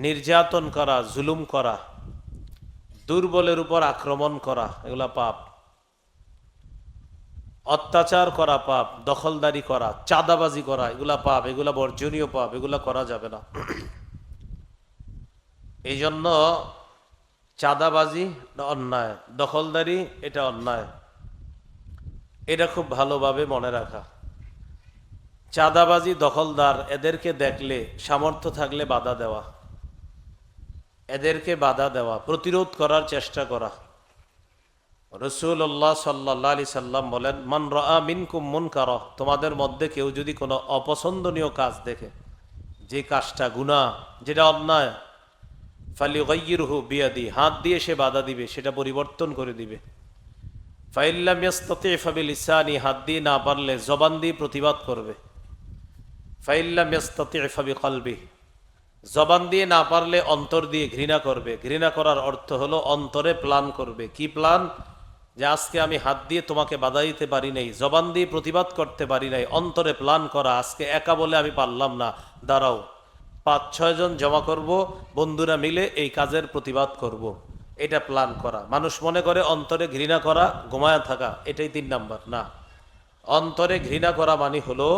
নির্যাতন করা, জুলুম করা, দুর্বলের উপর আক্রমণ করা, এগুলা পাপ। অত্যাচার করা পাপ, দখলদারি করা, চাঁদাবাজি করা, এগুলা পাপ, এগুলা বর্জনীয় পাপ, এগুলা করা যাবে না। এই জন্য চাঁদাবাজি অন্যায়, দখলদারি এটা অন্যায়, এটা খুব ভালোভাবে মনে রাখা। চাঁদাবাজি, দখলদার এদেরকে দেখলে সামর্থ্য থাকলে বাধা দেওয়া, এদেরকে বাধা দেওয়া, প্রতিরোধ করার চেষ্টা করা। রাসূলুল্লাহ সাল্লাল্লাহু আলাইহি সাল্লাম বলেন, মান রাআ মিনকুম মুনকারা, তোমাদের মধ্যে কেউ যদি কোনো অপছন্দনীয় কাজ দেখে, যে কাজটা গুনাহ, যেটা অন্যায়, ফালিয়ুগাইয়িরহু বিয়াদি, হাত দিয়ে সে বাধা দিবে, সেটা পরিবর্তন করে দিবে। ফাইল্লাম ইয়াস্তাতি ফাবিলিসানি, হাত দিয়ে না পারলে জবান দিয়ে প্রতিবাদ করবে। ফাইল্লাম ইয়াস্তাতি ফাবিকলবি, জবান দিয়ে না পারলে অন্তর দিয়ে ঘৃণা করবে। ঘৃণা করার অর্থ হলো অন্তরে প্ল্যান করবে। কি প্ল্যান? যে আজকে আমি হাত দিয়ে তোমাকে বাধা দিতে পারি নাই, জবান দিয়ে প্রতিবাদ করতে পারি নাই, অন্তরে প্ল্যান করা, আজকে একা বলে আমি পারলাম না, দাঁড়াও 5-6 জন জমা করব, বন্ধুরা মিলে এই কাজের প্রতিবাদ করব। এটা প্ল্যান করা। মানুষ মনে করে অন্তরে ঘৃণা করা ঘুমায়া থাকা, এটাই 3 নাম্বার। না, অন্তরে ঘৃণা করা মানে হলো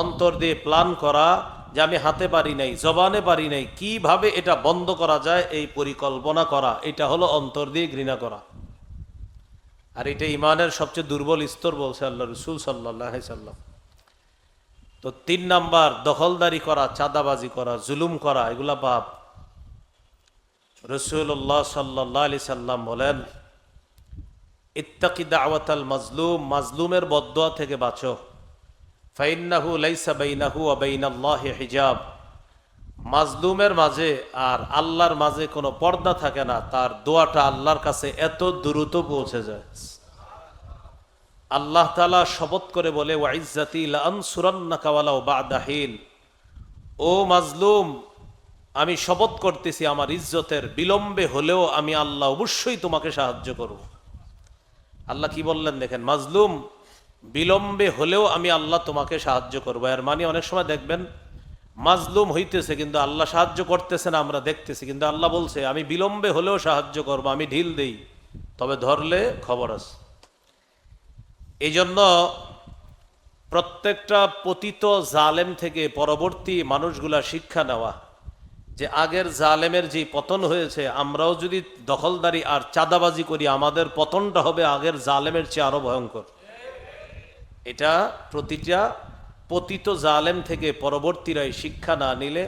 অন্তর দিয়ে প্ল্যান করা, যে আমি হাতে পারি নাই, জবানে পারি নাই, কিভাবে এটা বন্ধ করা যায় এই পরিকল্পনা করা, এটা হলো অন্তর দিয়ে ঘৃণা করা। আর এটা ইমানের সবচেয়ে দুর্বল স্তর বলছে আল্লাহ রাসূল সাল্লাল্লাহু আলাইহি সাল্লাম। তো 3 নাম্বার, দখলদারি করা, চাঁদাবাজি করা, জুলুম করা, এগুলা পাপ। রাসূলুল্লাহ সাল্লাল্লাহু আলাইহি সাল্লাম বলেন, ইত্তাকি দাওয়াতাল মাজলুম, মাজলুমের বদদুয়া থেকে বাঁচো। ফাইন্নাহু লাইসা বাইনাহু ওয়া বাইনাল্লাহি হিজাব, মাজলুমের মাঝে আর আল্লাহর মাঝে কোনো পর্দা থাকে না, তার দোয়াটা আল্লাহর কাছে এত দ্রুত পৌঁছে যায়। আল্লাহ তাআলা শপথ করে বলে, ওয়া ইজ্জাতি লা আনসুরান্নাকা ওয়ালাউ বা'দা হিন, ও মাজলুম, আমি শপথ করতেছি আমার ইজ্জতের, বিলম্বে হলেও আমি আল্লাহ অবশ্যই তোমাকে সাহায্য করব। আল্লাহ কি বললেন দেখেন, মাজলুম বিলম্বে হলেও আমি আল্লাহ তোমাকে সাহায্য করবো। এর মানে অনেক সময় দেখবেন মাজলুম হইতেছে কিন্তু আল্লাহ সাহায্য করতেছে না, আমরা দেখতেছি, কিন্তু আল্লাহ বলছে আমি বিলম্বে হলেও সাহায্য করব, আমি ঢিল দেই, তবে ধরলে খবর আছে। এই জন্য প্রত্যেকটা পতিত জালেম থেকে পরবর্তী মানুষগুলা শিক্ষা নেওয়া, যে আগের জালেমের যে পতন হয়েছে, আমরাও যদি দখলদারি আর চাঁদাবাজি করি, আমাদের পতনটা হবে আগের জালেমের চেয়ে আরো ভয়ঙ্কর। এটা প্রতিটা পতিত জালেম থেকে পরবর্তীরাই শিক্ষা না নিলে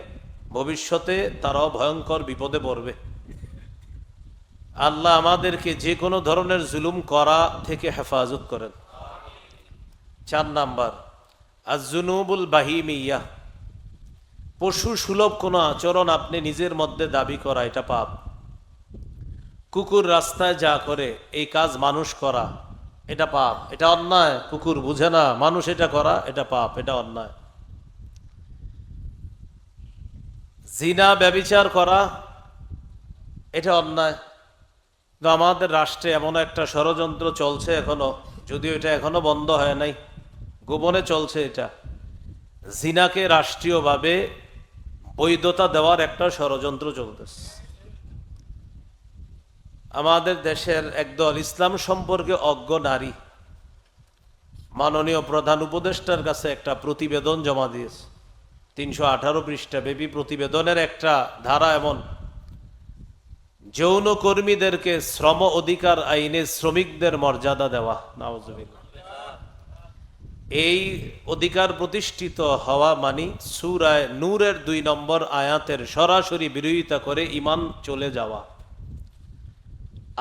ভবিষ্যতে তারাও ভয়ঙ্কর বিপদে পড়বে। আল্লাহ আমাদেরকে যে কোনো ধরনের জুলুম করা থেকে হেফাজত করেন। 4 নাম্বার, আজ-জুনুবুল বাহিমিয়া, পশু সুলভ কোনো আচরণ আপনি নিজের মধ্যে দাবি করা, এটা পাপ। কুকুর রাস্তায় যা করে এই কাজ মানুষ করা, এটা পাপ, এটা অন্যায়। কুকুর বুঝে না, মানুষ এটা করা, এটা পাপ, এটা অন্যায়। জিনা ব্যভিচার করা, এটা অন্যায়। তো আমাদের রাষ্ট্রে এমন একটা ষড়যন্ত্র চলছে এখনো, যদিও এটা এখনো বন্ধ হয় নাই, গোপনে চলছে এটা। জিনাকে রাষ্ট্রীয়ভাবে বৈধতা দেওয়ার একটা ষড়যন্ত্র চলতেছে। আমাদের দেশের একদল ইসলাম সম্পর্কে অজ্ঞ নারী মাননীয় প্রধান উপদেষ্টার কাছে একটা প্রতিবেদন জমা দিয়েছে। 318 পৃষ্ঠা ব্যাপী প্রতিবেদনের একটা ধারা এমন, যৌনকর্মীদেরকে শ্রম অধিকার আইনে শ্রমিকদের মর্যাদা দেওয়া। নাউজুবিল্লাহ। এই অধিকার প্রতিষ্ঠিত হওয়া মানে সূরা নূরের 2 নম্বর আয়াতের সরাসরি বিরোধিতা করে ঈমান চলে যাওয়া।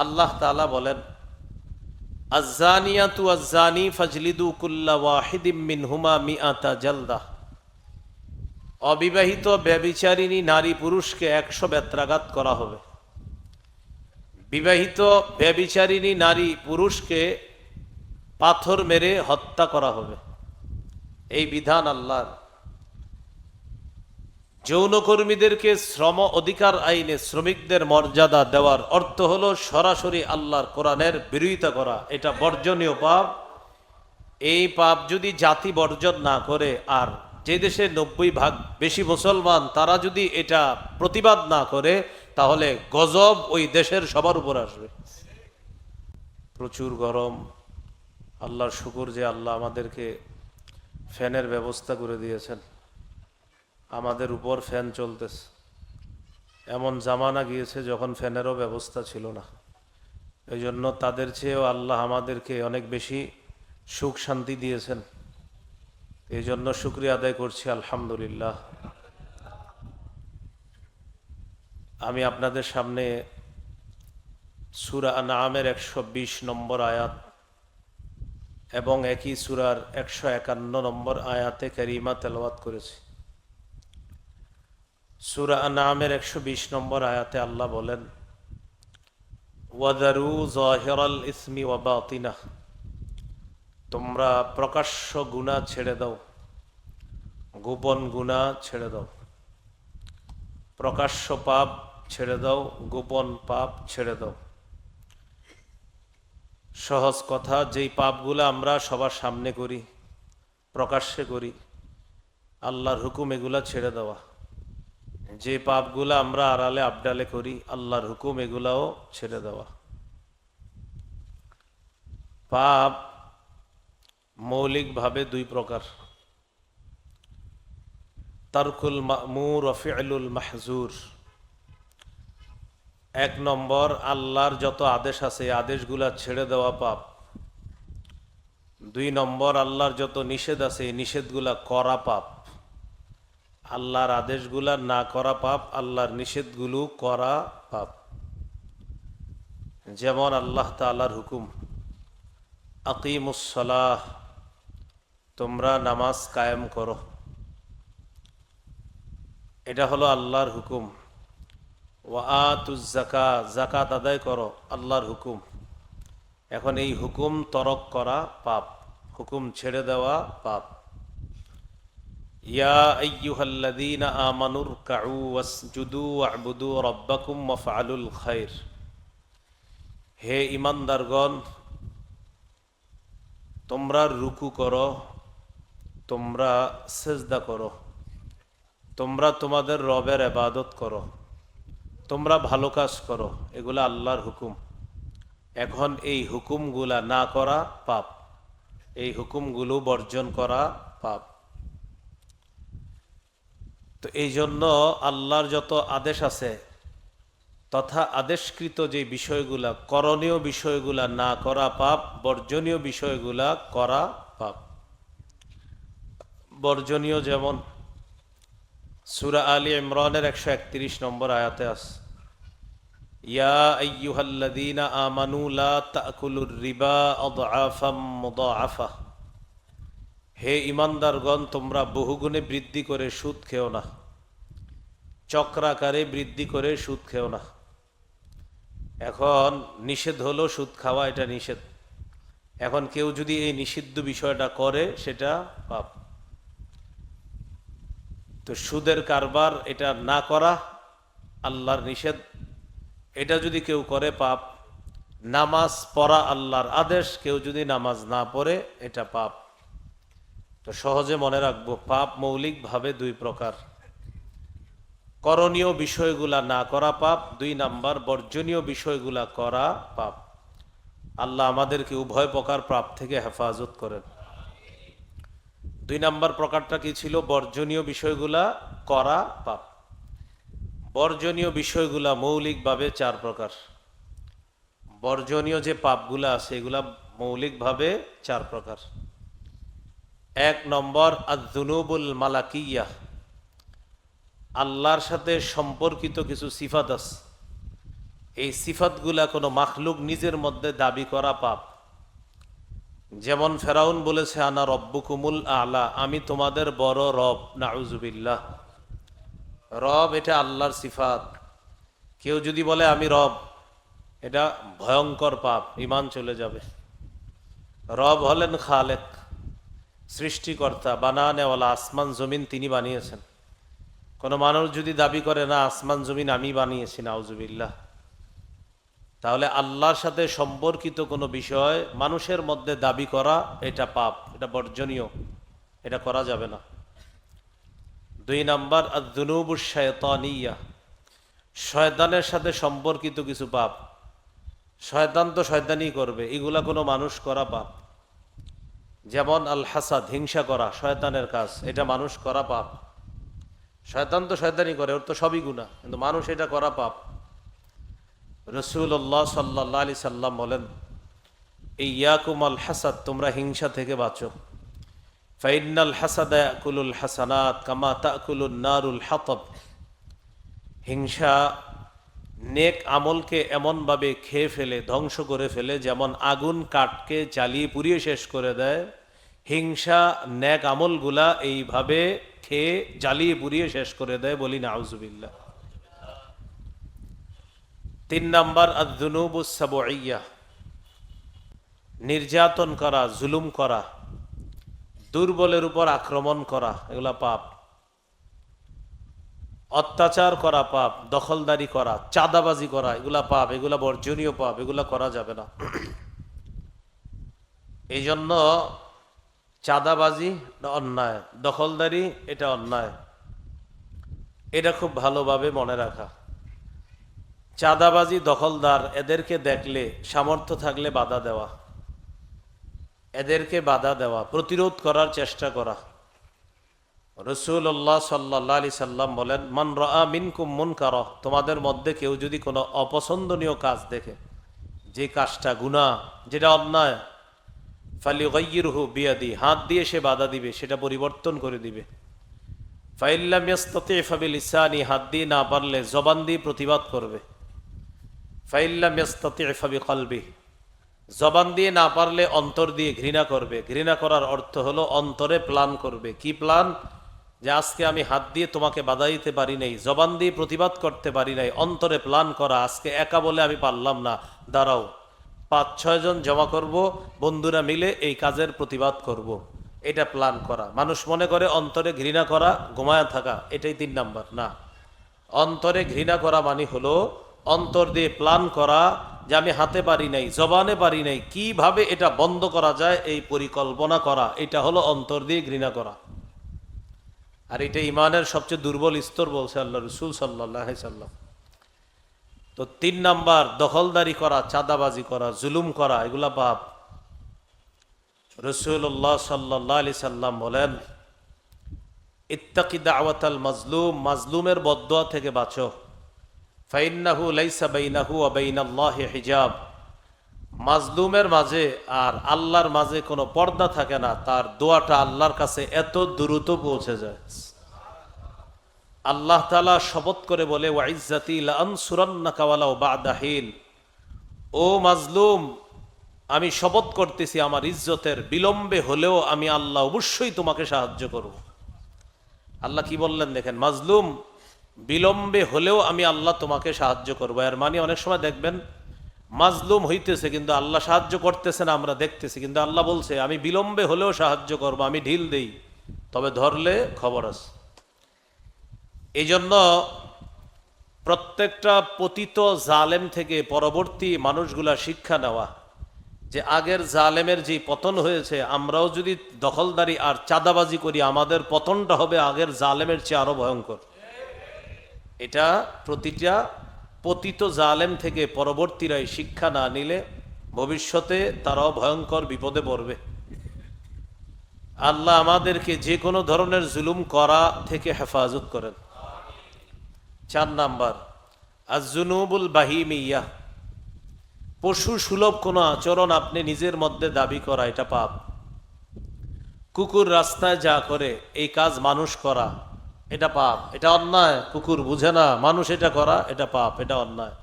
আল্লাহ তাআলা বলেন, আয-যানিয়াতু ওয়াজ-যানি ফাজলিদু কুল্লা ওয়াহিদিম মিনহুমা মিআতা জালদা, অবিবাহিত ব্যভিচারিণী নারী পুরুষকে 100 বেত্রাঘাত করা হবে। বিবাহিত ব্যভিচারিণী নারী পুরুষকে পাথর মেরে হত্যা করা হবে। এই বিধান আল্লাহর। যৌনকর্মীদেরকে শ্রম অধিকার আইনে শ্রমিকদের মর্যাদা দেওয়ার অর্থ হলো সরাসরি আল্লাহর কোরআনের বিরোধিতা করা। এটা বর্জনীয় পাপ। এই পাপ যদি জাতি বর্জন না করে আর যে দেশে 90% বেশি মুসলমান, তারা যদি এটা প্রতিবাদ না করে, তাহলে গজব ওই দেশের সবার উপর আসবে। প্রচুর গরম। আল্লাহর শুকর যে আল্লাহ আমাদেরকে ফ্যানের ব্যবস্থা করে দিয়েছেন, আমাদের উপর ফ্যান চলতেছে। এমন জামানা গিয়েছে যখন ফ্যানেরও ব্যবস্থা ছিল না। এই জন্য তাদের চেয়েও আল্লাহ আমাদেরকে অনেক বেশি সুখ শান্তি দিয়েছেন। এই জন্য শুকরিয়া আদায় করছি, আলহামদুলিল্লাহ। আমি আপনাদের সামনে সূরা আনআমের 120 নম্বর আয়াত এবং একই সূরার 151 নম্বর আয়াতে কারিমা তেলাওয়াত করেছি। সূরা আনআমের 120 নম্বর আয়াতে আল্লাহ বলেন, ওয়াদারু যাহিরাল ইসমি ওয়া বাতিনাহ, তোমরা প্রকাশ্য গুনাহ ছেড়ে দাও, গোপন গুনাহ ছেড়ে দাও। প্রকাশ্য পাপ ছেড়ে দাও, গোপন পাপ ছেড়ে দাও। সহজ কথা, যেই পাপগুলো আমরা সবার সামনে করি, প্রকাশ্যে করি, আল্লাহর হুকুম এগুলা ছেড়ে দেওয়া। যে পাপগুলো আমরা আড়ালে আবডালে করি, আল্লাহর হুকুম এগুলাও ছেড়ে দেওয়া। পাপ মৌলিকভাবে দুই প্রকার, তারকুল মা'মুর ওয়া ফি'লুল মাহজুর। এক নম্বর, আল্লাহর যত আদেশ আছে এই আদেশগুলা ছেড়ে দেওয়া পাপ। দুই নম্বর, আল্লাহর যত নিষেধ আছে এই নিষেধগুলা করা পাপ। আল্লাহর আদেশগুলা না করা পাপ, আল্লাহর নিষেধগুলো করা পাপ। যেমন আল্লাহ তাআলার হুকুম, আকিমুস সালাহ, তোমরা নামাজ কায়েম করো, এটা হলো আল্লাহর হুকুম। ওয়া আতুজ যাকাত, যাকাত আদায় করো, আল্লাহর হুকুম। এখন এই হুকুম তরক করা পাপ, হুকুম ছেড়ে দেওয়া পাপ। ইয়া আইয়ুহাল্লাযীনা আমানুর কাউ ওয়াসজুদু ওয়া'বুদু রাব্বাকুম ওয়াফআলুল খায়র, হে ঈমানদারগণ, তোমরা রুকু করো, তোমরা সিজদা করো, তোমরা তোমাদের রবের ইবাদত করো, তোমরা ভালো কাজ করো, এগুলা আল্লাহর হুকুম। এখন এই হুকুমগুলা না করা পাপ, এই হুকুমগুলো বর্জন করা পাপ। তো এই জন্য আল্লাহর যত আদেশ আছে তথা আদেশকৃত যে বিষয়গুলা, করণীয় বিষয়গুলা না করা পাপ, বর্জনীয় বিষয়গুলা করা পাপ। বর্জনীয় যেমন সূরা আলী ইমরানের 131 নম্বর আয়াতে আছে, ইয়া আইয়ুহাল্লাযীনা আমানু লা তা'কুলুর রিবা আদআফাম মুদাআফা, হে ঈমানদারগণ, তোমরা বহুগুণে বৃদ্ধি করে সুদ খেও না, চক্রাকারে বৃদ্ধি করে সুদ খেও না। এখন নিষেধ হলো সুদ খাওয়া, এটা নিষেধ। এখন কেউ যদি এই নিষিদ্ধ বিষয়টা করে, সেটা পাপ। তো সুদের কারবার এটা না করা আল্লাহর নিষেধ, এটা যদি কেউ করে পাপ। নামাজ পড়া আল্লাহর আদেশ, কেউ যদি নামাজ না পড়ে এটা পাপ। তো সহজে মনে রাখবো, পাপ মৌলিকভাবে দুই প্রকার, করণীয় বিষয়গুলা না করা পাপ, দুই নাম্বার বর্জনীয় বিষয়গুলা করা পাপ। আল্লাহ আমাদেরকে উভয় প্রকার পাপ থেকে হেফাজত করেন। দুই নাম্বার প্রকারটা কি ছিল? বর্জনীয় বিষয়গুলা করা পাপ। বর্জনীয় বিষয়গুলা মৌলিকভাবে চার প্রকার। বর্জনীয় যে পাপগুলা আছে এগুলা মৌলিকভাবে চার প্রকার। এক নম্বর, আয-যুনুবুল মালাকিয়া, আল্লাহর সাথে সম্পর্কিত কিছু সিফাত আছে, এই সিফাতগুলা কোনো মাখলুক নিজের মধ্যে দাবি করা পাপ। যেমন ফেরাউন বলেছে, আনা রব্বুকুমুল আলা, আমি তোমাদের বড় রব। নাউজুবিল্লাহ। রব এটা আল্লাহর সিফাত। কেউ যদি বলে আমি রব, এটা ভয়ঙ্কর পাপ, ঈমান চলে যাবে। রব হলেন খালেক, সৃষ্টিকর্তা, বানানেওয়ালা, আসমান জমিন তিনি বানিয়েছেন। কোনো মানুষ যদি দাবি করে না আসমান জমিন আমি বানিয়েছি, নাউজুবিল্লাহ, তাহলে আল্লাহর সাথে সম্পর্কিত কোনো বিষয় মানুষের মধ্যে দাবি করা এটা পাপ, এটা বর্জনীয়, এটা করা যাবে না। 2 নাম্বার আয-যুনুবুশ শায়তানিয়া, শয়তানের সাথে সম্পর্কিত কিছু পাপ। শয়তান তো শয়তানি করবে, এগুলা কোনো মানুষ করা পাপ। যেমন আল হাসাদ, হিংসা করা শয়তানের কাজ, এটা মানুষ করা পাপ। শয়তান তো শয়তানি করে, ওর তো সবই গুনাহ, কিন্তু মানুষ এটা করা পাপ। রাসূলুল্লাহ সাল্লাল্লাহু আলাইহি সাল্লাম বলেন, ইয়াকুম আল হাসাদ, তোমরা হিংসা থেকে বাঁচো। ফাইন্নাল হাসাদা ইয়াকুলুল হাসানাত কামা তাকুলুন নারুল হাতাব। হিংসা নেক আমলকে এমনভাবে খেয়ে ফেলে, ধ্বংস করে ফেলে, যেমন আগুন কাঠকে জ্বালিয়ে পুড়িয়ে শেষ করে দেয়। হিংসা নেক আমলগুলা এইভাবে খেয়ে জ্বালিয়ে পুড়িয়ে শেষ করে দেয়, বলি নাউজুবিল্লাহ। 3 নাম্বার আয-যুনুবুস সাবউইয়া, নির্যাতন করা, জুলুম করা, দুর্বলের উপর আক্রমণ করা, এগুলা পাপ। অত্যাচার করা পাপ, দখলদারি করা, চাঁদাবাজি করা, এগুলা পাপ, এগুলা বর্জনীয় পাপ, এগুলা করা যাবে না। এই জন্য চাঁদাবাজি অন্যায়, দখলদারি এটা অন্যায়, এটা খুব ভালোভাবে মনে রাখা। চাঁদাবাজি, দখলদার, এদেরকে দেখলে সামর্থ্য থাকলে বাধা দেওয়া, এদেরকে বাধা দেওয়া, প্রতিরোধ করার চেষ্টা করা। রাসূলুল্লাহ সাল্লাল্লাহু আলাইহি সাল্লাম বলেন, মান রাআ মিনকুম মুনকারা, তোমাদের মধ্যে কেউ যদি কোনো অপছন্দনীয় কাজ দেখে, যে কাজটা গুনাহ, যেটা অন্যায়, ফালিয়ুগাইয়িরহু বিয়াদি, হাত দিয়ে সে বাধা দিবে, সেটা পরিবর্তন করে দিবে। ফাইল্লাম ইয়াস্তাতি ফাবিলিসানি, হাত দিয়ে না পারলে জবান দিয়ে প্রতিবাদ করবে। ফাইল্লাম ইয়াস্তাতি ফাবিকলবি, জবান দিয়ে না পারলে অন্তর দিয়ে ঘৃণা করবে। ঘৃণা করার অর্থ হলো অন্তরে প্ল্যান করবে। কি প্ল্যান? যে আজকে আমি হাত দিয়ে তোমাকে বাধা দিতে পারি নাই, জবান দিয়ে প্রতিবাদ করতে পারি নাই, অন্তরে প্ল্যান করা, আজকে একা বলে আমি পারলাম না, দাঁড়াও 5-6 জন জমা করব, বন্ধুরা মিলে এই কাজের প্রতিবাদ করব, এটা প্ল্যান করা। মানুষ মনে করে অন্তরে ঘৃণা করা ঘুমায়া থাকা, এটাই 3 নাম্বার না। অন্তরে ঘৃণা করা মানে হলো অন্তর দিয়ে প্ল্যান করা, যে আমি হাতে পারি নাই, জবানে পারি নাই, কিভাবে এটা বন্ধ করা যায় এই পরিকল্পনা করা, এটা হলো অন্তর দিয়ে ঘৃণা করা। আর এটা ইমানের সবচেয়ে দুর্বল স্তর বলছে আল্লাহ রাসূল সাল্লাল্লাহু আলাইহি সাল্লাম। তো 3 নাম্বার, দখলদারি করা, চাঁদাবাজি করা, জুলুম করা, এগুলা পাপ। রাসূলুল্লাহ সাল্লাল্লাহু আলাইহি সাল্লাম বলেন, ইত্তাকি দাওয়াতাল মাজলুম, মাজলুমের বদদুয়া থেকে বাঁচো। ফাইন্নাহু লাইসা বাইনাহু ওয়া বাইনাল্লাহি হিজাব, মাজলুমের মাঝে আর আল্লাহর মাঝে কোনো পর্দা থাকে না, তার দোয়াটা আল্লাহর কাছে এত দ্রুত পৌঁছে যায়। আল্লাহ তাআলা শপথ করে বলে, ওয়া ইজ্জাতি লা আনসুরান্নাকা ওয়ালাউ বা'দা হিন, ও মাজলুম, আমি শপথ করতেছি আমার ইজ্জতের, বিলম্বে হলেও আমি আল্লাহ অবশ্যই তোমাকে সাহায্য করব। আল্লাহ কি বললেন দেখেন, মাজলুম, বিলম্বে হলেও আমি আল্লাহ তোমাকে সাহায্য করবো। এর মানে অনেক সময় দেখবেন মাজলুম হইতেছে কিন্তু আল্লাহ সাহায্য করতেছে না, আমরা দেখতেছি, কিন্তু আল্লাহ বলছে আমি বিলম্বে হলেও সাহায্য করব, আমি ঢিল দেই, তবে ধরলে খবর আছে। এই জন্য প্রত্যেকটা পতিত জালেম থেকে পরবর্তী মানুষগুলা শিক্ষা নেওয়া, যে আগের জালেমের যে পতন হয়েছে, আমরাও যদি দখলদারি আর চাঁদাবাজি করি, আমাদের পতনটা হবে আগের জালেমের চেয়ে আরো ভয়ঙ্কর। এটা প্রতিটা পতিত জালেম থেকে পরবর্তীরাই শিক্ষা না নিলে ভবিষ্যতে তারাও ভয়ঙ্কর বিপদে পড়বে। আল্লাহ আমাদেরকে যে কোনো ধরনের জুলুম করা থেকে হেফাজত করেন। 4 নাম্বার, আয-যুনুবুল বাহিমিয়া, পশু সুলভ কোনো আচরণ আপনি নিজের মধ্যে দাবি করা, এটা পাপ। কুকুর রাস্তায় যা করে এই কাজ মানুষ করা, এটা পাপ, এটা অন্যায়। কুকুর বুঝে না, মানুষ এটা করা, এটা পাপ, এটা অন্যায়।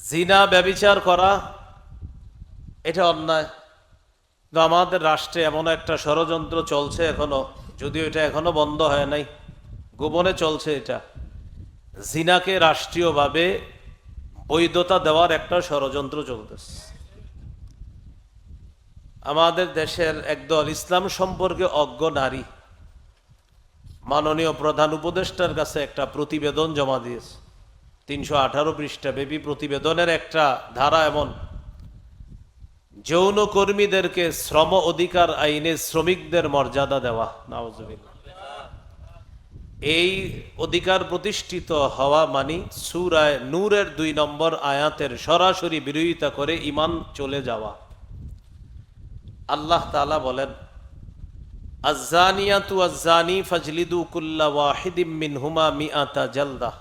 জিনা ব্যভিচার করা, এটা অন্যায়। কিন্তু আমাদের রাষ্ট্রে এমন একটা ষড়যন্ত্র চলছে এখনো, যদিও এটা এখনো বন্ধ হয় নাই, গোপনে চলছে। এটা জিনাকে রাষ্ট্রীয়ভাবে বৈধতা দেওয়ার একটা ষড়যন্ত্র চলতেছে। আমাদের দেশের একদল ইসলাম সম্পর্কে অজ্ঞ নারী মাননীয় প্রধান উপদেষ্টার কাছে একটা প্রতিবেদন জমা দিয়েছে। 318 পৃষ্ঠা ব্যাপী প্রতিবেদনের একটা ধারা এমন যৌন কর্মীদেরকে শ্রম অধিকার আইনে শ্রমিকদের মর্যাদা দেওয়া, নাউজুবিল্লাহ। এই অধিকার প্রতিষ্ঠিত হওয়া মানে সূরা নূরের 2 নম্বর আয়াতের সরাসরি বিরোধিতা করে ঈমান চলে যাওয়া। আল্লাহ তাআলা বলেন, আয-যানিয়াতু ওয়াজ-যানি ফাজলিদু কুল্লা ওয়াহিদিম মিনহুমা মিআতা জালদা।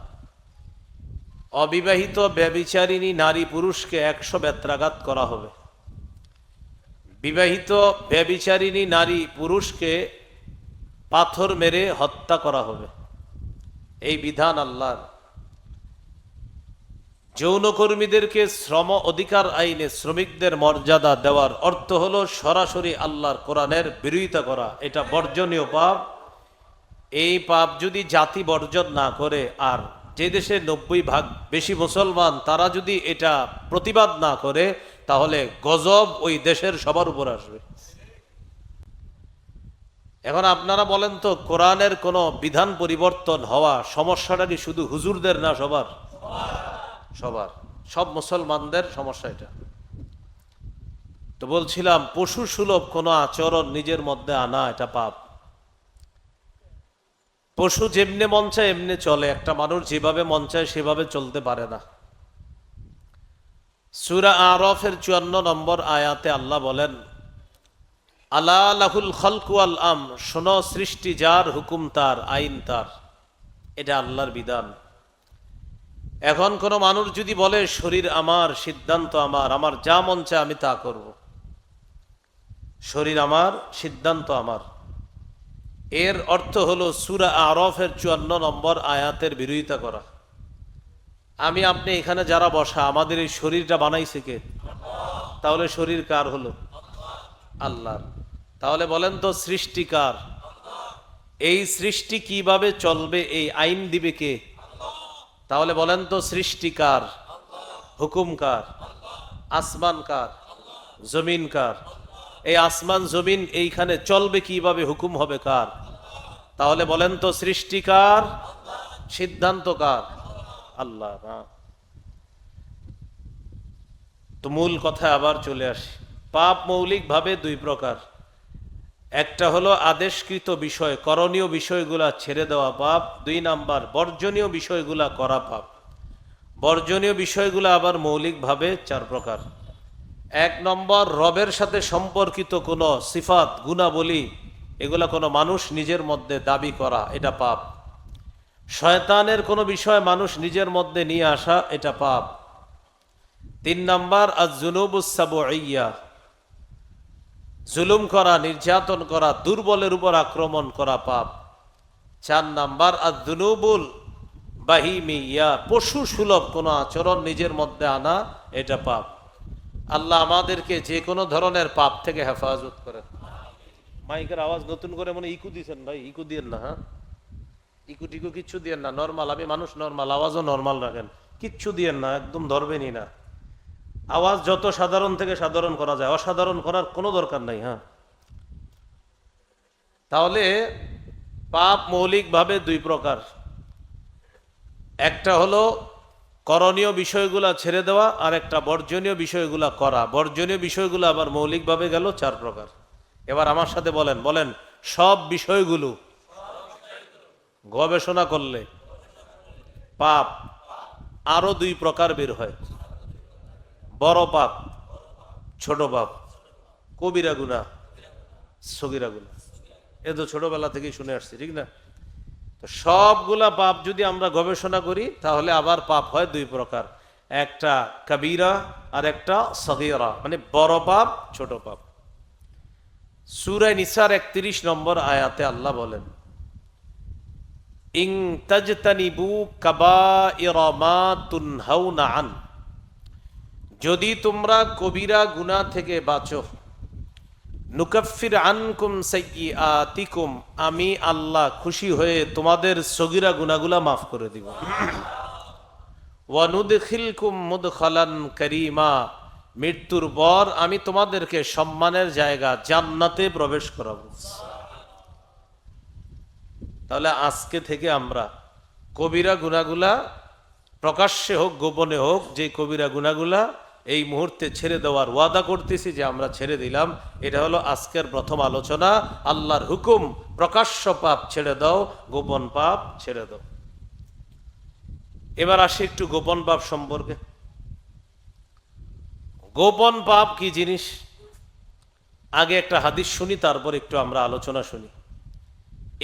অবিবাহিত ব্যভিচারিণী নারী পুরুষকে 100 বেত্রাঘাত করা হবে। বিবাহিত ব্যভিচারিণী নারী পুরুষকে পাথর মেরে হত্যা করা হবে। এই বিধান আল্লাহর। যৌনকর্মীদেরকে শ্রম অধিকার আইনে শ্রমিকদের মর্যাদা দেওয়ার অর্থ হলো সরাসরি আল্লাহর কোরআনের বিরোধিতা করা। এটা বর্জনীয় পাপ। এই পাপ যদি জাতি বর্জন না করে, আর যে দেশে 90% বেশি মুসলমান, তারা যদি এটা প্রতিবাদ না করে, তাহলে গজব ওই দেশের সবার উপর আসবে। এখন আপনারা বলেন তো, কোরআনের কোনো বিধান পরিবর্তন হওয়া সমস্যাটা কি শুধু হুজুরদের না সবার? সবার, সব মুসলমানদের সমস্যা এটা। তো বলছিলাম, পশু সুলভ কোনো আচরণ নিজের মধ্যে আনা এটা পাপ। পশু যেমনে মন চায় এমনি চলে, একটা মানুষ যেভাবে মন চায় সেভাবে চলতে পারে না। সূরা আরাফের 54 নম্বর আয়াতে আল্লাহ বলেন, আলা লাহুল খালকু ওয়াল আমর, শোনো, সৃষ্টি যার, হুকুম তার, আইন তার। এটা আল্লাহর বিধান। এখন কোনো মানুষ যদি বলে শরীর আমার, সিদ্ধান্ত আমার, আমার যা মন চায় আমি তা করব, শরীর আমার, সিদ্ধান্ত আমার, এর অর্থ হলো সূরা আরাফের 54 নম্বর আয়াতের বিরোধিতা করা। আমি আপনি এখানে যারা বসা, আমাদের এই শরীরটা বানাইছে কে? তাহলে শরীর কার হলো? আল্লাহর। তাহলে বলেন তো, সৃষ্টিকার। এই সৃষ্টি কিভাবে চলবে, এই আইন দিবে কে? তাহলে বলেন তো, সৃষ্টিকার, হুকুম কার? আসমান কার? জমিন কার? এই আসমান জমিন এইখানে চলবে কিভাবে, হুকুম হবে কার? তাহলে বলেন তো, সৃষ্টিকার, সিদ্ধান্ত কার? আল্লাহ। তো মূল কথা আবার চলে আসি। পাপ মৌলিকভাবে 2 প্রকার। একটা হলো আদেশকৃত বিষয়, করণীয় বিষয়গুলা ছেড়ে দেওয়া পাপ। 2 নাম্বার বর্জনীয় বিষয়গুলা করা পাপ। বর্জনীয় বিষয়গুলো আবার মৌলিকভাবে 4 প্রকার। 1 নম্বর, রবের সাথে সম্পর্কিত কোনো সিফাত, গুণাবলী, এগুলা কোনো মানুষ নিজের মধ্যে দাবি করা, এটা পাপ। শয়তানের কোনো বিষয় মানুষ নিজের মধ্যে নিয়ে আসা, এটা পাপ। 3 নম্বর, আয-যুনুবুস সাবউইয়া, জুলুম করা, নির্যাতন করা, দুর্বলের উপর আক্রমণ করা পাপ। 4 নাম্বার, আয-যুনুবুল বাহিমিয়া, পশু সুলভ কোনো আচরণ নিজের মধ্যে আনা, এটা পাপ। আল্লাহ আমাদেরকে যে কোনো ধরনের পাপ থেকে হেফাজত করেন। মাইকের আওয়াজ নতুন করে মনে ইকু দিচ্ছেন ভাই, ইকু দিয়েন না। হ্যাঁ, ইকু টিকু কিচ্ছু দিয়েন না, নর্মাল। আমি মানুষ, নর্মাল আওয়াজও নর্মাল রাখেন, কিচ্ছু দিয়েন না, একদম ধরবেনই না। আওয়াজ যত সাধারণ থেকে সাধারণ করা যায়, অসাধারণ করার কোনো দরকার নাই। হ্যাঁ, তাহলে পাপ মৌলিকভাবে 2 প্রকার। একটা হলো করণীয় বিষয়গুলা ছেড়ে দেওয়া, আর একটা বর্জনীয় বিষয়গুলা করা। বর্জনীয় বিষয়গুলো আবার মৌলিকভাবে গেল 4 প্রকার। এবার আমার সাথে বলেন, বলেন, সব বিষয়গুলো গবেষণা করলে পাপ আরো 2 প্রকার বের হয়। বড় পাপ, ছোট পাপ, কবিরা গুনাহ, সগীরা গুনাহ। এ তো ছোটবেলা থেকেই শুনে আসছি, ঠিক না? তো সবগুলা পাপ যদি আমরা গবেষণা করি, তাহলে আবার পাপ হয় 2 প্রকার। একটা কবিরা আর একটা সগীরা, মানে বড় পাপ, ছোট পাপ। সূরা নিসার 31 নম্বর আয়াতে আল্লাহ বলেন, ইন তাজতানিবু কাবাইরা মা তুনহাউনা আন, যদি তোমরা কবিরা গুনাহ থেকে বাঁচো, নুকাফির আনকুম সাইয়্যাতিকুম, আমি আল্লাহ খুশি হয়ে তোমাদের সগীরা গুনাহগুলা মাফ করে দিব। ওয়া নুদখিলকুম মুদখালান কারীমা, মৃত্যুর পর আমি তোমাদেরকে সম্মানের জায়গা জান্নাতে প্রবেশ করাবো। তাহলে আজকে থেকে আমরা কবিরা গুনাহগুলা, প্রকাশ্যে হোক গোপনে হোক, যে কবিরা গুনাহগুলা এই মুহূর্তে ছেড়ে দেওয়ার ওয়াদা করতেছি যে আমরা ছেড়ে দিলাম। এটা হলো আজকের প্রথম আলোচনা। আল্লাহর হুকুম, প্রকাশ্য পাপ ছেড়ে দাও, গোপন পাপ ছেড়ে দাও। এবার আসি একটু গোপন পাপ সম্পর্কে। গোপন পাপ কি জিনিস? আগে একটা হাদিস শুনি, তারপর একটু আমরা আলোচনা শুনি।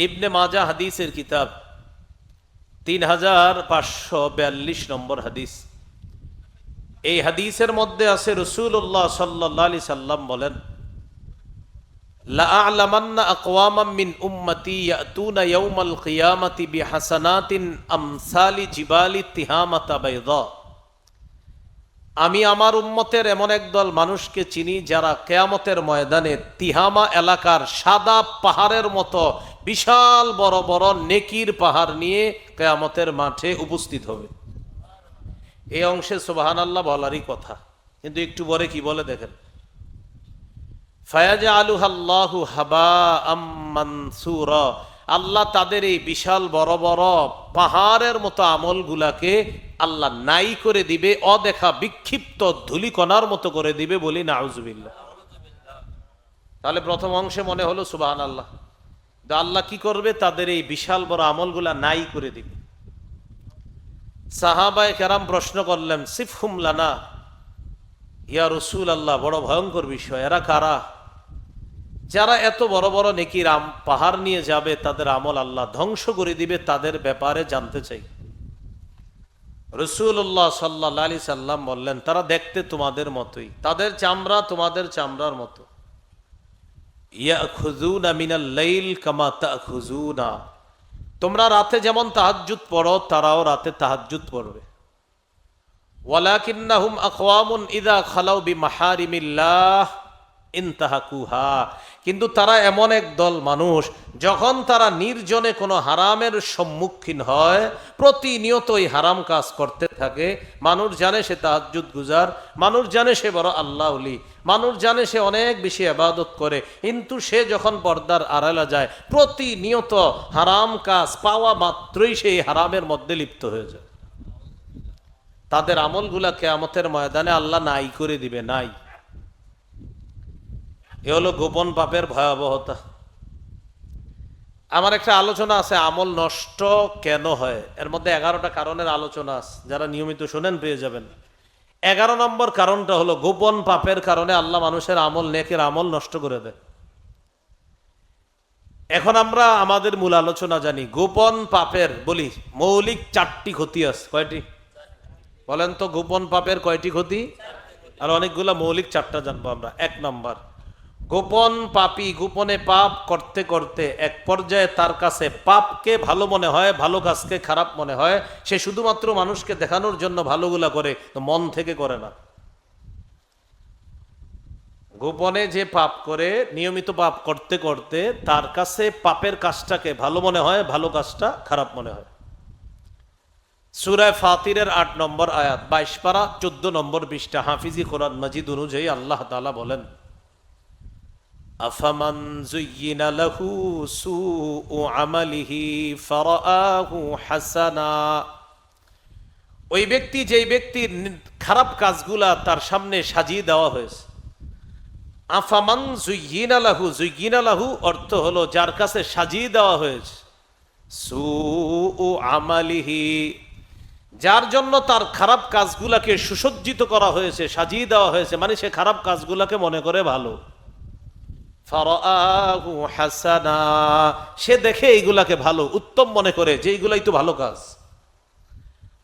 ইবনে মাজা হাদিসের কিতাব 3542 নম্বর হাদিস। এই হাদিসের মধ্যে আছে রাসূলুল্লাহ সাল্লাল্লাহু আলাইহি সাল্লাম বলেন, লা আ'লামান্না আকওয়ামান মিন উম্মতি ইয়াতুনা ইয়াওমাল কিয়ামাতি বিহাসানাতিন আমসালি জিবালি তিহামাতা বাইদা। আমি আমার উম্মতের এমন একদল মানুষকে চিনি যারা কিয়ামতের ময়দানে তিহামা এলাকার সাদা পাহাড়ের মতো বিশাল বড় বড় নেকির পাহাড় নিয়ে কিয়ামতের মাঠে উপস্থিত হবে। এই অংশে সুবহানাল্লাহ বলারই কথা, কিন্তু একটু পরে কি বলে দেখেন, ফায়াজআলুহাল্লাহু হাবাআম মানসুরা। আল্লাহ তাদের এই বিশাল বড় বড় পাহাড়ের মতো আমলগুলাকে আল্লাহ নাই করে দিবে, অদেখা বিক্ষিপ্ত ধূলিকণার মতো করে দিবে। বলি নাউজুবিল্লাহ। তাহলে প্রথম অংশে মনে হলো সুবহানাল্লাহ, আল্লাহ কি করবে? তাদের এই বিশাল বড় আমলগুলা নাই করে দিবে। সাহাবায়ে কেরাম প্রশ্ন করলেন, সিফহুম লানা ইয়া রাসূলুল্লাহ, বড় ভয়ঙ্কর বিষয়, এরা কারা যারা এত বড় বড় নেকির পাহাড় নিয়ে যাবে, তাদের আমল আল্লাহ ধ্বংস করে দিবে, তাদের ব্যাপারে জানতে চাই। রাসূলুল্লাহ সাল্লাল্লাহু আলাইহি সাল্লাম বললেন, তারা দেখতে তোমাদের মতোই, তাদের চামড়া তোমাদের চামড়ার মতো। ইয়াখুযুনা মিনাল লাইল কামা তাখুযুনা, তোমরা রাতে যেমন তাহাজ্জুদ পড়ো, তারাও রাতে তাহাজ্জুদ পড়বে। ওয়ালাকিন্নাহুম আকওয়ামুন ইযা খালাউ বিমাহারিমিল্লাহ ইনতাহাকুহা, কিন্তু তারা এমন এক দল মানুষ, যখন তারা নির্জনে কোনো হারামের সম্মুখীন হয়, প্রতিনিয়ত এই হারাম কাজ করতে থাকে। মানুষ জানে সে তাহাজ্জুদ গুজার, মানুষ জানে সে বড় আল্লাহ ওলি, মানুষ জানে সে অনেক বেশি ইবাদত করে, কিন্তু সে যখন পর্দার আড়ালে যায়, প্রতিনিয়ত হারাম কাজ পাওয়া মাত্রই সেই হারামের মধ্যে লিপ্ত হয়ে যায়। তাদের আমলগুলা কিয়ামতের ময়দানে আল্লাহ নাই করে দিবে, নাই। এ হলো গোপন পাপের ভয়াবহতা। আমার একটা আলোচনা আছে, আমল নষ্ট কেন হয়। এর মধ্যে 11টা কারণের আলোচনা আছে, যারা নিয়মিত শোনেন পেয়ে যাবেন। 11 নম্বর কারণটা হলো গোপন পাপের কারণে আল্লাহ মানুষের আমল, নেকের আমল নষ্ট করে দেয়। এখন আমরা আমাদের মূল আলোচনা জানি। গোপন পাপের বলি মৌলিক 4টি ক্ষতি আছে। কয়টি বলেন তো? গোপন পাপের কয়টি ক্ষতি? আর অনেকগুলা মৌলিক 4টা জানবো আমরা। 1 নম্বর, গোপন পাপী গোপনে পাপ করতে করতে এক পর্যায়ে তার কাছে পাপকে ভালো মনে হয়, ভালো কাজকে খারাপ মনে হয়। সে শুধুমাত্র মানুষকে দেখানোর জন্য ভালোগুলা করে, তো মন থেকে করে না। গোপনে যে পাপ করে, নিয়মিত পাপ করতে করতে তার কাছে পাপের কাজটাকে ভালো মনে হয়, ভালো কাজটা খারাপ মনে হয়। সূরা ফাতিরের 8 নম্বর আয়াত, 22 পারা 14 নম্বর পৃষ্ঠা, হাফিজি কোরআন মাজিদ অনুযায়ী আল্লাহ তাআলা বলেন, আফামান যুয়্যিনা লাহু সুউ আমালিহি ফারাআহু হাসানা। ওই ব্যক্তি, যেই ব্যক্তির খারাপ কাজগুলা তার সামনে সাজিয়ে দেওয়া হয়েছে। আফামান যুয়্যিনা লাহু, যুয়্যিনা লাহু অর্থ হলো যার কাছে সাজিয়ে দেওয়া হয়েছে, সুউ আমালিহি, যার জন্য তার খারাপ কাজগুলাকে সুসজ্জিত করা হয়েছে, সাজিয়ে দেওয়া হয়েছে, মানে সে খারাপ কাজগুলাকে মনে করে ভালো। ফারাআহু হাসানা, সে দেখে এইগুলাকে ভালো, উত্তম মনে করে যে এইগুলাই তো ভালো কাজ।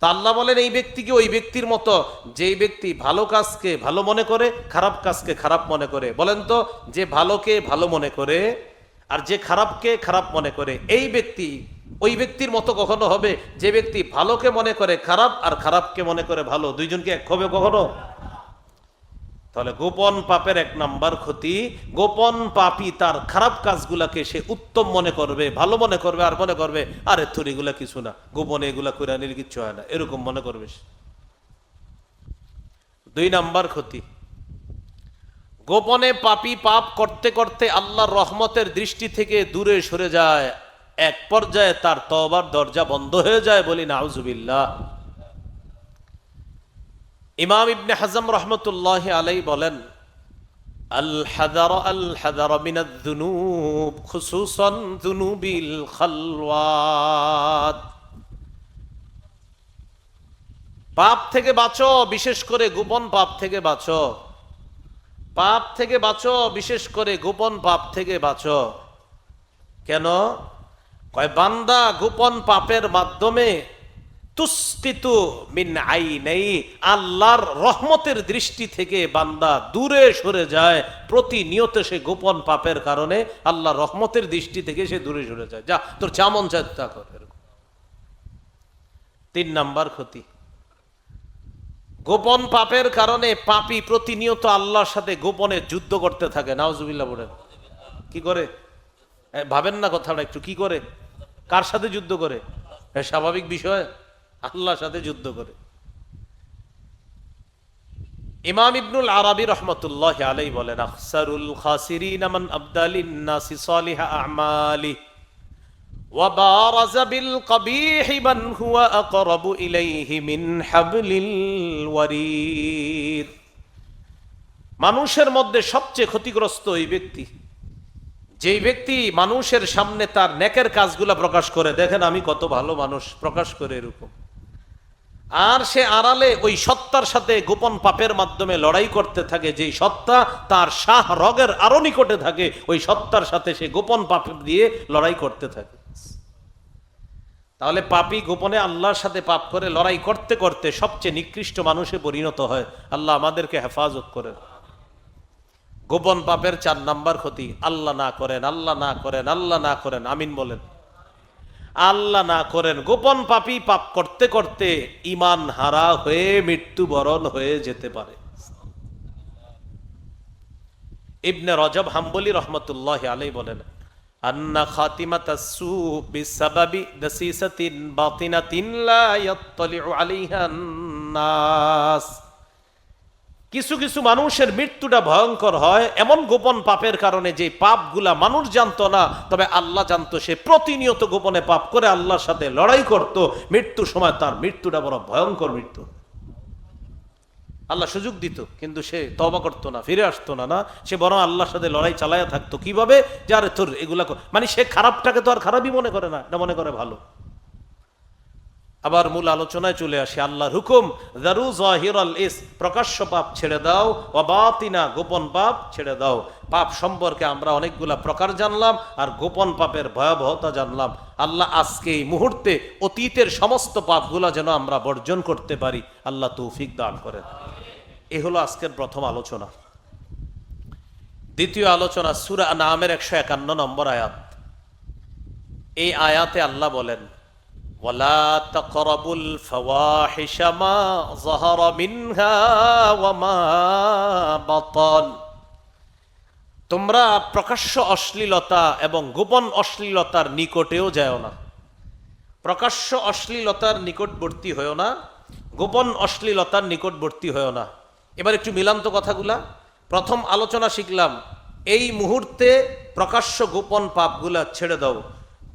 তা আল্লাহ বলেন এই ব্যক্তিকে ওই ব্যক্তির মতো, যেই ব্যক্তি ভালো কাজকে ভালো মনে করে, খারাপ কাজকে খারাপ মনে করে। বলেন তো, যে ভালোকে ভালো মনে করে আর যে খারাপকে খারাপ মনে করে, এই ব্যক্তি ওই ব্যক্তির মতো কখনো হবে যে ব্যক্তি ভালোকে মনে করে খারাপ আর খারাপকে মনে করে ভালো? দুইজনকে এক হবে কখনো? তাহলে গোপন পাপের 1 নাম্বার ক্ষতি, গোপন পাপী তার খারাপ কাজগুলাকে সে উত্তম মনে করবে, ভালো মনে করবে, আর মনে করবে আরে তোর এগুলা কিছু না, গোপনে এগুলা কইরা নিলে কিচ্ছু হয় না, এরকম মনে করবে। 2 নাম্বার ক্ষতি, গোপনে পাপী পাপ করতে করতে আল্লাহর রহমতের দৃষ্টি থেকে দূরে সরে যায়, এক পর্যায়ে তার তওবার দরজা বন্ধ হয়ে যায়। বলি নাউজুবিল্লাহ। ইমাম ইবনে হাজম রহমতুল্লাহ আলাইহি বলেন, আল হাদার মিনাদ যুনুব খুসুসান যুনুবিল খালওয়াত। পাপ থেকে বাঁচো, বিশেষ করে গোপন পাপ থেকে বাঁচো। পাপ থেকে বাঁচো, বিশেষ করে গোপন পাপ থেকে বাঁচো। কেন? কয় বান্দা গোপন পাপের মাধ্যমে তুসকিতু মিন আইনাই, আল্লাহর রহমতের দৃষ্টি থেকে বান্দা দূরে সরে যায়। প্রতিনিয়ত সে গোপন পাপের কারণে আল্লাহর রহমতের দৃষ্টি থেকে সে দূরে সরে যায়। যা তোর যেমন চায় তা কর। 3 নাম্বার ক্ষতি, গোপন পাপের কারণে পাপী প্রতিনিয়ত আল্লাহর সাথে গোপনে যুদ্ধ করতে থাকে। নাউজুবিল্লাহ বলেন। কি করে? ভাবেন না কথাটা একটু। কি করে? কার সাথে যুদ্ধ করে? স্বাভাবিক বিষয়, আল্লাহর সাথে যুদ্ধ করে। ইমাম ইবনুল আরাবী রহমতুল্লাহ আলাইহি বলেন, আখসারুল খাসিরিন মান আবদালিন নাসি সালিহা আমালি ওয়া বারাজা বিল কবিহি মান হুয়া আকরাবু ইলাইহি মিন হাবলিল ওয়ারিদ। মানুষের মধ্যে সবচেয়ে ক্ষতিগ্রস্ত ওই ব্যক্তি, যেই ব্যক্তি মানুষের সামনে তার নেকের কাজগুলা প্রকাশ করে, দেখেন আমি কত ভালো মানুষ, প্রকাশ করে এরকম। আর সে আড়ালে ওই সত্তার সাথে গোপন পাপের মাধ্যমে লড়াই করতে থাকে। যেই সত্তা তার শাহ রগের আরো নিকটে থাকে, ওই সত্তার সাথে সে গোপন পাপ দিয়ে লড়াই করতে থাকে। তাহলে পাপী গোপনে আল্লাহর সাথে পাপ করে লড়াই করতে করতে সবচেয়ে নিকৃষ্ট মানুষে পরিণত হয়। আল্লাহ আমাদেরকে হেফাজত করেন। গোপন পাপের 4 নাম্বার ক্ষতি, আল্লাহ না করেন, আল্লাহ না করেন, আল্লাহ না করেন। আমিন বলেন। আল্লাহ না করেন, গোপন পাপী পাপ করতে করতে ঈমান হারা হয়ে মৃত্যুবরণ হয়ে যেতে পারে। ইবনে রজব হাম্বলি রহমতুল্লাহ আলাইহি বলেন, আন্না খাতিমাতাস সু বিসাবাবি দাসিসাতিন বাতিনাতিন লা ইয়াত্তালিউ আলাইহা নাস। কিছু কিছু মানুষের মৃত্যুটা ভয়ঙ্কর হয় এমন গোপন পাপের কারণে, যে পাপগুলা মানুষ জানতো না, তবে আল্লাহ জানতো। সে প্রতিনিয়ত গোপনে পাপ করে আল্লাহর সাথে লড়াই করত। মৃত্যুর সময় তার মৃত্যুটা বড় ভয়ঙ্কর মৃত্যু। আল্লাহ সুযোগ দিত, কিন্তু সে তওবা করতো না, ফিরে আসতো না। সে বরং আল্লাহর সাথে লড়াই চালায়া থাকতো। কিভাবে? যারে তোর এগুলা মানে সে খারাপটাকে তো আর খারাপই মনে করে না, এটা মনে করে ভালো। আবার মূল আলোচনায় চলে আসি। আল্লাহর হুকুম, যারু যাহিরাল ইস, প্রকাশ্য পাপ ছেড়ে দাও, ওয়া বাতিনা, গোপন পাপ ছেড়ে দাও। পাপ সম্পর্কে আমরা অনেকগুলা প্রকার জানলাম, আর গোপন পাপের ভয়াবহতা জানলাম। আল্লাহ আজকে এই মুহূর্তে অতীতের সমস্ত পাপগুলা যেন আমরা বর্জন করতে পারি, আল্লাহ তৌফিক দান করেন। এ হলো আজকের প্রথম আলোচনা। দ্বিতীয় আলোচনা সূরা আনআমের 151 নম্বর আয়াত। এই আয়াতে আল্লাহ বলেন, ওয়ালা তাকরাবুল ফাওয়াহিশা মা যাহারা মিনহা ওয়া মা বাতান। তোমরা প্রকাশ্য অশ্লীলতা এবং গোপন অশ্লীলতার নিকটেও যাও না। প্রকাশ্য অশ্লীলতার নিকটবর্তী হয়েও না, গোপন অশ্লীলতার নিকটবর্তী হয়েও না। এবার একটু মিলান্ত কথাগুলা। প্রথম আলোচনা শিখলাম, এই মুহূর্তে প্রকাশ্য গোপন পাপগুলা ছেড়ে দাও।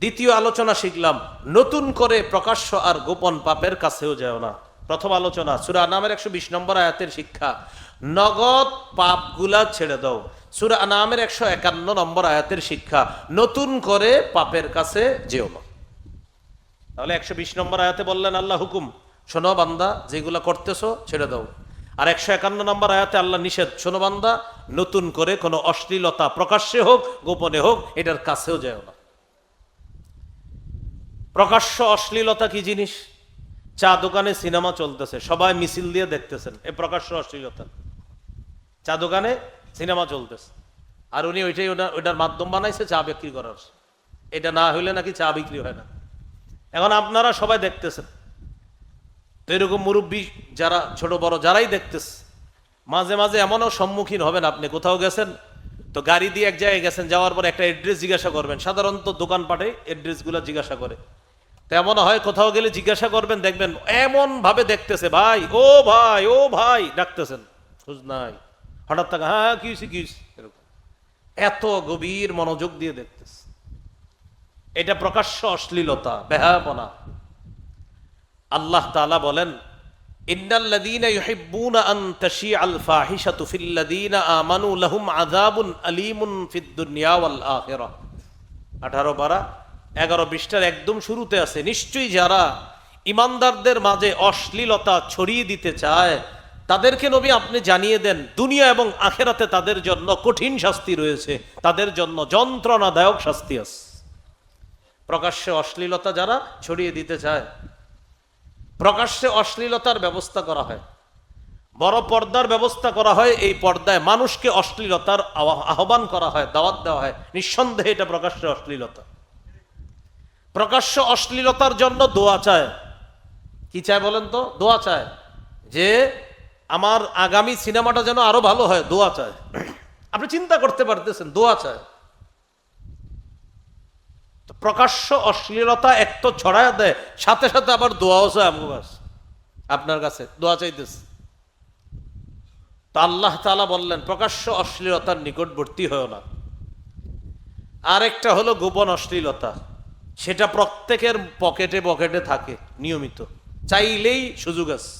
দ্বিতীয় আলোচনা শিখলাম, নতুন করে প্রকাশ্য আর গোপন পাপের কাছেও যাও না। প্রথম আলোচনা সূরা আনআমের 120 নম্বর আয়াতের শিক্ষা, নগদ পাপগুলা ছেড়ে দাও। সূরা আনআমের 151 নম্বর আয়াতের শিক্ষা, নতুন করে পাপের কাছে যেও না। তাহলে 120 নম্বর আয়াতে বললেন আল্লাহ হুকুম, শোনো বান্দা, যেগুলা করতেছো ছেড়ে দাও। আর 151 নম্বর আয়াতে আল্লাহ নিষেধ, শোনো বান্দা, নতুন করে কোনো অশ্লীলতা প্রকাশ্যে হোক গোপনে হোক এটার কাছেও যাও না। প্রকাশ্য অশ্লীলতা কি জিনিস? চা দোকানে সিনেমা চলতেছে, সবাই মিছিল দিয়ে দেখতেছেন, এ প্রকাশ্য অশ্লীলতা। চা দোকানে সিনেমা চলতেছে, আর উনি ওইটার মাধ্যম বানাইছে চা বিক্রি করার। এটা না হইলে নাকি চা বিক্রি হয় না। এখন আপনারা সবাই দেখতেছেন, তো এরকম মুরব্বী যারা, ছোট বড় যারাই দেখতেছে, মাঝে মাঝে এমনও সম্মুখীন হবেন, আপনি কোথাও গেছেন তো গাড়ি দিয়ে এক জায়গায় গেছেন, যাওয়ার পর একটা অ্যাড্রেস জিজ্ঞাসা করবেন। সাধারণত দোকানপাটে অ্যাড্রেসগুলো জিজ্ঞাসা করে, তেমন হয় কোথাও গেলে জিজ্ঞাসা করবেন, দেখবেন এমন ভাবে দেখতেছে, ভাই ও ভাই ও ভাই ডাকতেছেন, খোঁজ নাই। হঠাৎ থাকে, হ্যাঁ কি হয়েছে কি হয়েছে, এরকম এত গভীর মনোযোগ দিয়ে দেখতেছে। এটা প্রকাশ্য অশ্লীলতা, বেহায়াপনা। আল্লাহ তাআলা বলেন, ইন্নাল্লাযীনা ইউহিব্বুনা আন তাশিআল ফাহিশাতু ফিল্লাযীনা আমানু লাহুম আযাবুন আলীমুন ফিদ দুনিয়া ওয়াল আখিরাহ। 18 পারা 11-20টার একদম শুরুতে আছে, নিশ্চয়ই যারা ইমানদারদের মাঝে অশ্লীলতা ছড়িয়ে দিতে চায় তাদেরকে নবী আপনি জানিয়ে দেন দুনিয়া এবং আখিরাতে তাদের জন্য কঠিন শাস্তি রয়েছে, তাদের জন্য যন্ত্রণাদায়ক শাস্তি আছে। প্রকাশ্যে অশ্লীলতা যারা ছড়িয়ে দিতে চায়, প্রকাশ্যে অশ্লীলতার ব্যবস্থা করা হয়, বড় পর্দার ব্যবস্থা করা হয়, এই পর্দায় মানুষকে অশ্লীলতার আহ্বান করা হয়, দাওয়াত দেওয়া হয়, নিঃসন্দেহে এটা প্রকাশ্যে অশ্লীলতা। প্রকাশ্য অশ্লীলতার জন্য দোয়া চায়। কি চায় বলেন তো? দোয়া চায় যে আমার আগামী সিনেমাটা যেন আরো ভালো হয়, দোয়া চায়। আপনি চিন্তা করতে পারতেছেন, দোয়া চায়। প্রকাশ্য অশ্লীলতা এক তো ছড়ায় দেয়, সাথে সাথে আবার দোয়াও চায় আপনার কাছে, দোয়া চাইতেছে। তা আল্লাহ তাআলা বললেন প্রকাশ্য অশ্লীলতার নিকটবর্তী হয় না। আরেকটা হলো গোপন অশ্লীলতা, সেটা প্রত্যেকের পকেটে পকেটে থাকে নিয়মিত, চাইলেই সুযোগ আছে।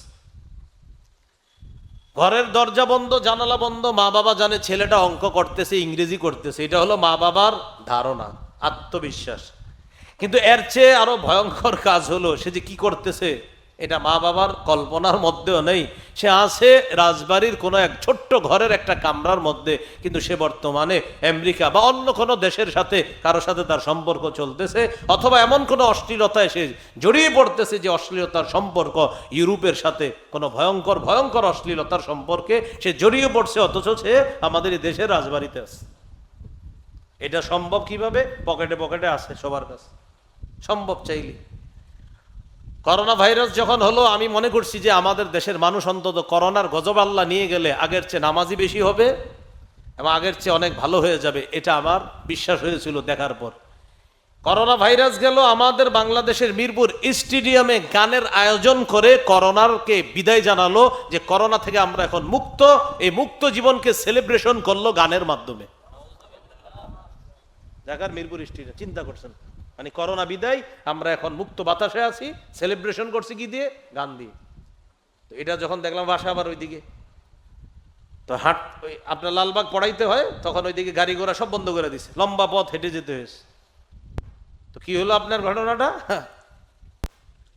ঘরের দরজা বন্ধ, জানালা বন্ধ, মা বাবা জানে ছেলেটা অঙ্ক করতেছে, ইংরেজি করতেছে, এটা হলো মা বাবার ধারণা, আত্মবিশ্বাস। কিন্তু এর চেয়ে আরো ভয়ঙ্কর কাজ হলো সে যে কি করতেছে এটা মা বাবার কল্পনার মধ্যেও নেই। সে আছে রাজবাড়ির কোনো এক ছোট্ট ঘরের একটা কামরার মধ্যে, কিন্তু সে বর্তমানে আমেরিকা বা অন্য কোনো দেশের সাথে কারোর সাথে তার সম্পর্ক চলতেছে, অথবা এমন কোনো অশ্লীলতায় সে জড়িয়ে পড়তেছে যে অশ্লীলতার সম্পর্ক ইউরোপের সাথে, কোনো ভয়ঙ্কর ভয়ঙ্কর অশ্লীলতার সম্পর্কে সে জড়িয়ে পড়ছে, অথচ সে আমাদের এই দেশের রাজবাড়িতে আছে। এটা সম্ভব কিভাবে? পকেটে পকেটে আছে সবার কাছে, সম্ভব চাইলে। করোনা ভাইরাস যখন হলো আমি মনে করছি যে আমাদের দেশের মানুষ অন্তত করোনার গজব আল্লাহ নিয়ে গেলে আগের চেয়ে নামাজি বেশি হবে এবং আগের চেয়ে অনেক ভালো হয়ে যাবে, এটা আমার বিশ্বাস হয়েছিল দেখার পর। করোনা ভাইরাস গেল, আমাদের বাংলাদেশের মিরপুর স্টেডিয়ামে গানের আয়োজন করে করোনাকে বিদায় জানালো যে করোনা থেকে আমরা এখন মুক্ত। এই মুক্ত জীবনকে সেলিব্রেশন করলো গানের মাধ্যমে। ঢাকার মিরপুর স্টেডিয়াম, চিন্তা করছেন, মানে করোনা বিদায়, আমরা এখন মুক্ত বাতাসে আছি, সেলিব্রেশন করছি কি দিয়ে? গান দিয়ে। তো এটা যখন দেখলাম বাসা আবার ওইদিকে, তো আপনার লালবাগ পড়াইতে হয়, তখন ওইদিকে গাড়ি ঘোড়া সব বন্ধ করে দিছে, লম্বা পথ হেঁটে যেতে হয়েছে। তো কি হলো আপনার ঘটনাটা?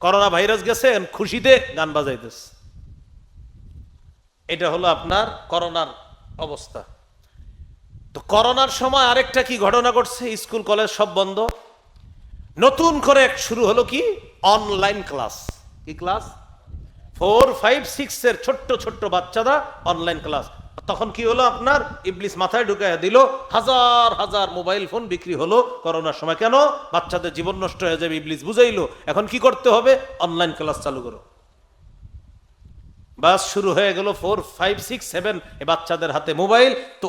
করোনা ভাইরাস গেছে, খুশিতে গান বাজাইতেছে। এটা হলো আপনার করোনার অবস্থা। তো করোনার সময় আরেকটা কি ঘটনা ঘটছে? স্কুল কলেজ সব বন্ধ, নতুন করে শুরু হলো কি? Online class. কি ক্লাস? 4, 5, 6 এর ছোট্ট ছোট্ট বাচ্চারা অনলাইন ক্লাস। তখন কি হলো আপনার? ইবলিস মাথায় ঢুকাইয়া দিল, হাজার হাজার মোবাইল ফোন বিক্রি হলো করোনার সময়। কেন? বাচ্চাদের জীবন নষ্ট হয়ে যাবে, ইবলিস বুঝাইলো এখন কি করতে হবে? অনলাইন ক্লাস চালু করো। বাস শুরু হয়ে গেল 4, 5, 6, 7 এ বাচ্চাদের হাতে মোবাইল। তো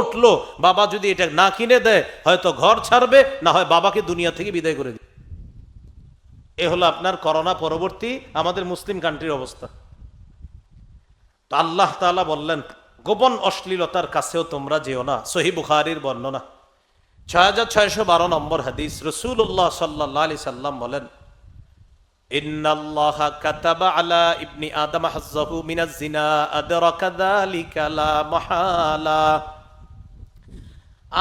উঠলো, বাবা যদি এটা না কিনে দেয় হয়তো ঘর ছাড়বে, না হয় বাবাকে দুনিয়া থেকে বিদায় করে দিবে। এ হলো আপনার করোনা পরবর্তী আমাদের মুসলিম কান্ট্রির অবস্থা। তো আল্লাহ তাআলা বললেন গোপন অশ্লীলতার কাছেও তোমরা যেও না। সহিহ বুখারীর বর্ণনা 6612 নম্বর হাদিস, রাসূলুল্লাহ সাল্লাল্লাহু আলাইহি সাল্লাম বলেন, ইন্নাল্লাহা কাতাবা আলা ইবনি আদম হাজ্জাহু মিনাজ জিনা আদরাকা যালিকা লা মাহালা।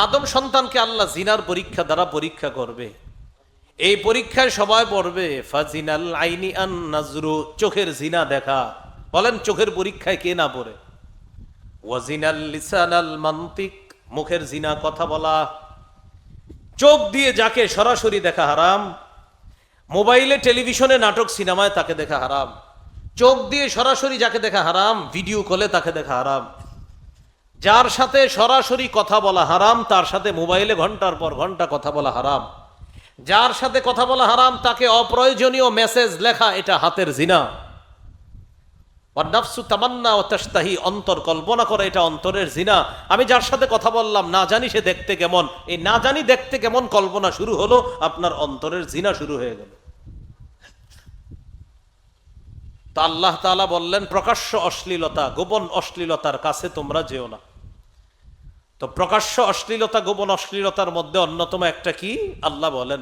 আদম সন্তানকে আল্লাহ জিনার পরীক্ষা দ্বারা পরীক্ষা করবে। এই পরীক্ষায় সবাই পড়বে ফাজিনাল আইনি আন নাজরু, চোখের জিনা দেখা। বলেন চোখের পরীক্ষায় কে না পড়ে? ওয়াজিনাল লিসানাল মানতিক, মুখের জিনা কথা বলা। চোখ দিয়ে যাকে সরাসরি দেখা হারাম, মোবাইলে টেলিভিশনে নাটক সিনেমায় তাকে দেখা হারাম। চোখ দিয়ে সরাসরি যাকে দেখা হারাম, ভিডিও কলে তাকে দেখা হারাম। যার সাথে সরাসরি কথা বলা হারাম, তার সাথে মোবাইলে ঘন্টার পর ঘন্টা কথা বলা হারাম। যার সাথে কথা বলা হারাম, তাকে অপ্রয়োজনীয় মেসেজ লেখা, এটা হাতের জিনা। ওয়ান্নাফসু তামান্না ওয়া তাশতাহি, অন্তর কল্পনা করে, এটা অন্তরের জিনা। আমি যার সাথে কথা বললাম না জানি সে দেখতে কেমন, এই না জানি দেখতে কেমন কল্পনা শুরু হলো, আপনার অন্তরের জিনা শুরু হয়ে গেল। তা আল্লাহ তাআলা বললেন প্রকাশ্য অশ্লীলতা, গোপন অশ্লীলতার কাছে তোমরা যেও না। তো প্রকাশ্য অশ্লীলতা, গোপন অশ্লীলতার মধ্যে অন্যতম একটা কি? আল্লাহ বলেন